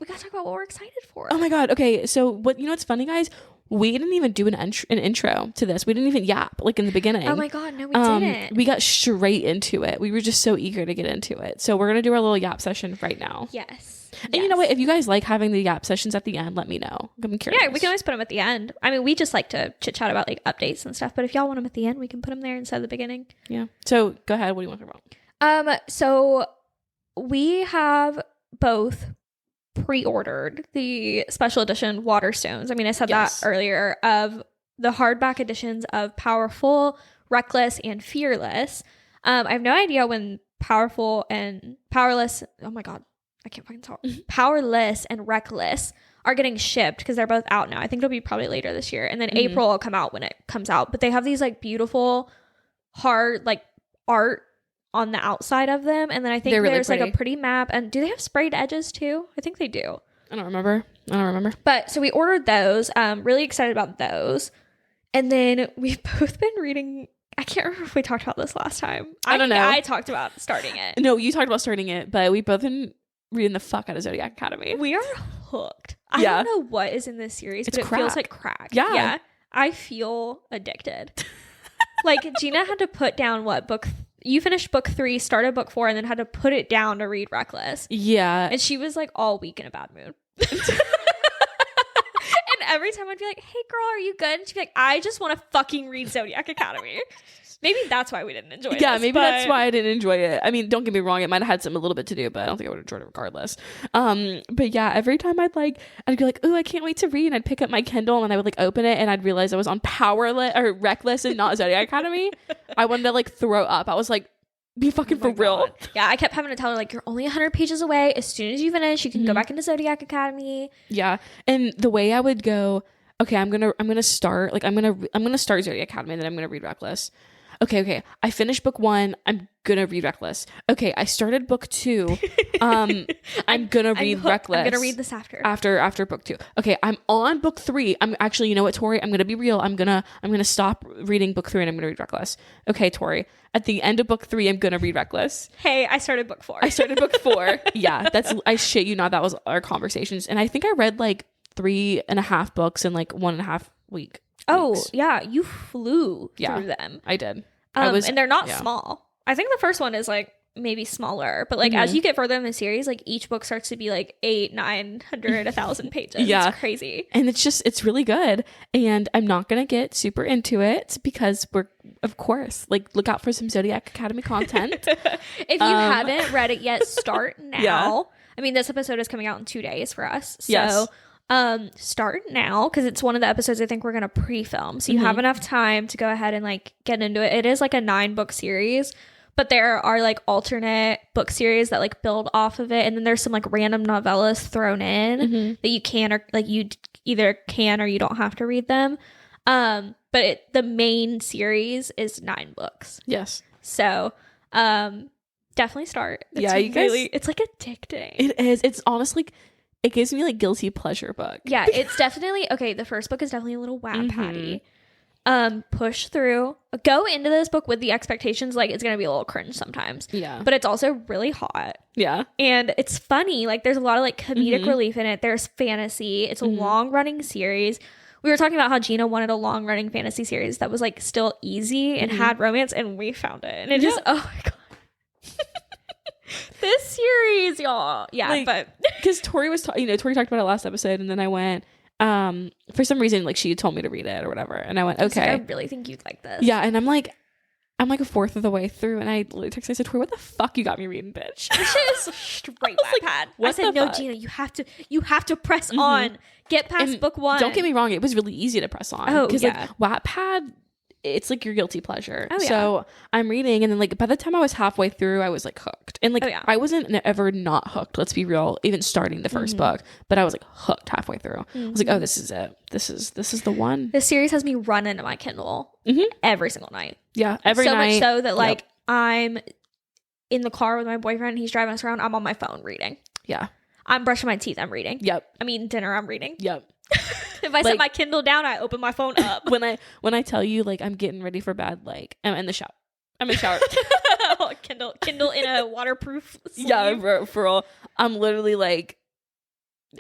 We gotta talk about what we're excited for. Oh my god. Okay, so what's funny, guys? We didn't even do an intro to this. We didn't even yap like in the beginning. Oh my god, no, we didn't. We got straight into it. We were just so eager to get into it. So we're gonna do our little yap session right now. Yes. And you know what? If you guys like having the yap sessions at the end, let me know. I'm curious. Yeah, we can always put them at the end. I mean, we just like to chit chat about like updates and stuff. But if y'all want them at the end, we can put them there instead of the beginning. Yeah. So go ahead. What do you want to talk about? So we have both pre-ordered the special edition Waterstones. I mean, I said that earlier, of the hardback editions of Powerful, Reckless, and Fearless. I have no idea when Powerful and Powerless, oh my god, I can't fucking talk. Powerless and Reckless are getting shipped because they're both out now. I think it'll be probably later this year. And then April will come out when it comes out. But they have these like beautiful hard like art on the outside of them, and then I think there's like a pretty map. And do they have sprayed edges too? I think they do. I don't remember. But so we ordered those. Really excited about those. And then we've both been reading. I can't remember if we talked about this last time. I don't know. I talked about starting it. No, you talked about starting it, but we've both been reading the fuck out of Zodiac Academy. We are hooked. I don't know what is in this series, but it feels like crack. Yeah. I feel addicted. Like Gena had to put down you finished book 3, started book 4, and then had to put it down to read Reckless. Yeah. And she was like all week in a bad mood. And every time I'd be like, hey girl, are you good? And she'd be like, I just want to fucking read Zodiac Academy. Maybe that's why we didn't enjoy it. Yeah, maybe that's why I didn't enjoy it. I mean, don't get me wrong, it might have had a little bit to do, but I don't think I would have enjoyed it regardless. But yeah, every time I'd be like, oh, I can't wait to read, and I'd pick up my Kindle and I would like open it and I'd realize I was on Powerless or Reckless and not Zodiac Academy. I wanted to like throw up. I was like, be fucking for real. God. Yeah, I kept having to tell her like, you're only 100 pages away. As soon as you finish, you can go back into Zodiac Academy. Yeah, and the way I would go, okay, I'm gonna start Zodiac Academy, and then I'm gonna read Reckless. Okay. I finished book 1. I'm gonna read Reckless. Okay, I started book 2. I'm gonna read Reckless. I'm gonna read this after book 2. Okay, I'm on book 3. I'm actually, you know what, Tori? I'm gonna be real. I'm gonna stop reading book 3 and I'm gonna read Reckless. Okay, Tori. At the end of book 3, I'm gonna read Reckless. Hey, I started book 4. Yeah, I shit you not. That was our conversations, and I think I read like 3.5 books in like 1.5 weeks. Oh, yeah. You flew through them. I did. And they're not small. I think the first one is like maybe smaller, but like as you get further in the series, like each book starts to be like 800, 900, 1,000 pages. Yeah. It's crazy. And it's really good. And I'm not going to get super into it because we're, of course, like look out for some Zodiac Academy content. If you haven't read it yet, start now. Yeah. I mean, this episode is coming out in 2 days for us. So Start now, because it's one of the episodes I think we're gonna pre-film, so you have enough time to go ahead and like get into it. It is like a 9-book series, but there are like alternate book series that like build off of it, and then there's some like random novellas thrown in that you can, or like you either can or you don't have to read them. But the main series is 9 books. Yes. So definitely start. It's you guys, it's like addicting. It is. It's honestly, it gives me like guilty pleasure book. Yeah, it's definitely okay. The first book is definitely a little Wattpad-y. Push through. Go into this book with the expectations like it's gonna be a little cringe sometimes. Yeah. But it's also really hot. Yeah. And it's funny. Like there's a lot of like comedic relief in it. There's fantasy. It's a long running series. We were talking about how Gena wanted a long running fantasy series that was like still easy and had romance, and we found it. And it just, oh my god. This series, y'all. Yeah, like, but because Tori was Tori talked about it last episode, and then I went for some reason like she told me to read it or whatever, and I went okay. I really think you'd like this. Yeah, and I'm like a fourth of the way through, and I literally texted, I said, Tori, what the fuck you got me reading, bitch? This shit is straight Wattpad. I said, no, Gena, you have to press on. Get past and book 1. Don't get me wrong, it was really easy to press on. Oh, because yeah. like Wattpad, it's like your guilty pleasure. Oh, yeah. So I'm reading, and then like by the time I was halfway through, I was like hooked. And like I wasn't ever not hooked, let's be real, even starting the first book, but I was like hooked halfway through. I was like, oh, this is it. This is the one. This series has me run into my Kindle every single night. Yeah, every night. So much so that like I'm in the car with my boyfriend, he's driving us around, I'm on my phone reading. Yeah. I'm brushing my teeth, I'm reading. Yep. I'm eating dinner, I'm reading. Yep. If I set my Kindle down, I open my phone up. when I tell you like I'm getting ready for bed, like I'm in the shower. I'm in the shower. Kindle in a waterproof sleeve. Yeah, for real. I'm literally like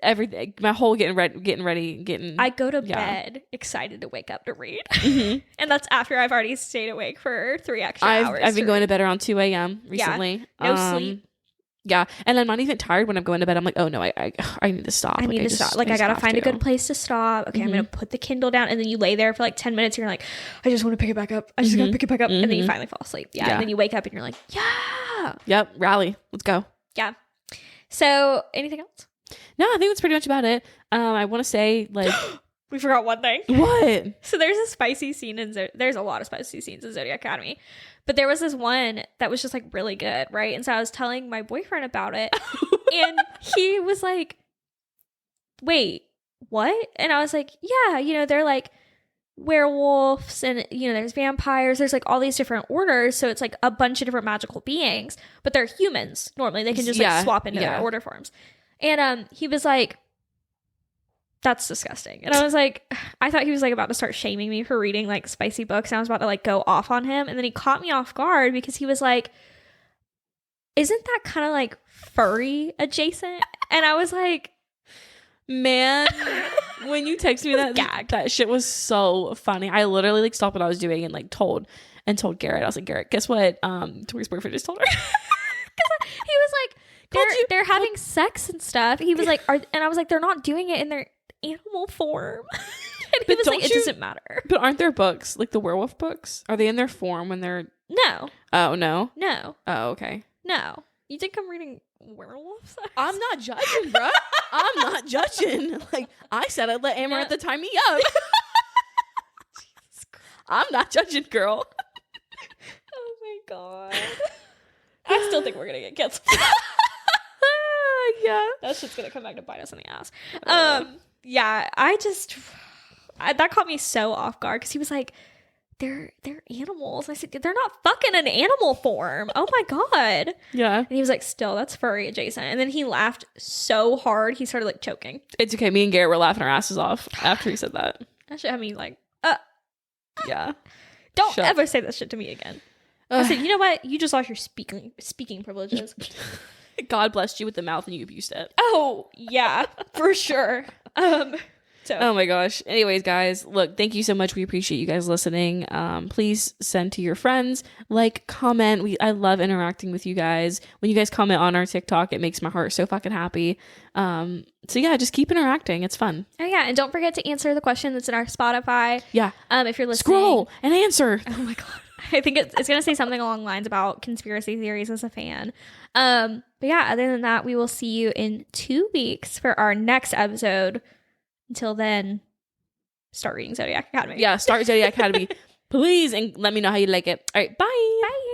everything. My whole getting ready. I go to bed excited to wake up to read, and that's after I've already stayed awake for 3 extra hours. I've been going to bed around 2 a.m. recently. Yeah, no sleep. Yeah, and I'm not even tired when I'm going to bed. I'm like, oh no, I need to stop. I need to stop. Like I gotta find a good place to stop. Okay, I'm gonna put the Kindle down, and then you lay there for like 10 minutes. And you're like, I just want to pick it back up. I just gotta pick it back up, and then you finally fall asleep. Yeah, and then you wake up and you're like, yeah. Yep, rally. Let's go. Yeah. So anything else? No, I think that's pretty much about it. I want to say like we forgot one thing. What? So there's a spicy scene in there's a lot of spicy scenes in Zodiac Academy. But there was this one that was just like really good, right? And so I was telling my boyfriend about it, and he was like, wait, what? And I was like, yeah, they're like werewolves, and there's vampires, there's like all these different orders, so it's like a bunch of different magical beings, but they're humans. Normally they can just like swap into their order forms. And he was like, that's disgusting. And I was like, I thought he was like about to start shaming me for reading like spicy books, and I was about to like go off on him, and then he caught me off guard because he was like, isn't that kind of like furry adjacent? And I was like, man, when you texted me that shit was so funny. I literally like stopped what I was doing and like told Garrett. I was like, Garrett, guess what Tori's boyfriend just told her? Because he was like, they're having sex and stuff. He was like, and I was like, they're not doing it in their animal form. And he was like, it doesn't matter. But aren't there books like the werewolf books? Are they in their form when they're no? Oh no. Oh okay. No. You think I'm reading werewolf sex? I'm not judging, bro. I'm not judging. Like I said, I'd let Amaranth to tie me up. I'm not judging, girl. Oh my god. I still think we're gonna get canceled. Yeah, that shit's gonna come back to bite us in the ass. Yeah, that caught me so off guard because he was like, they're animals. I said, they're not fucking an animal form. Oh my god. Yeah. And he was like, still, that's furry adjacent. And then he laughed so hard he started like choking. It's okay. Me and Garrett were laughing our asses off after he said that. That shit had me like, yeah. Don't ever say that shit to me again. I said, you know what? You just lost your speaking privileges. God blessed you with the mouth and you abused it. Oh, yeah, for sure. Oh my gosh. Anyways, guys, look, thank you so much. We appreciate you guys listening. Please send to your friends, like, comment. I love interacting with you guys. When you guys comment on our TikTok, it makes my heart so fucking happy. So yeah, just keep interacting. It's fun. Oh yeah, and don't forget to answer the question that's in our Spotify. Yeah. If you're listening. Scroll and answer. Oh my god. I think it's going to say something along the lines about conspiracy theories as a fan. But yeah, other than that, we will see you in 2 weeks for our next episode. Until then, start reading Zodiac Academy. Yeah, start Zodiac Academy, please, and let me know how you like it. All right, bye. Bye.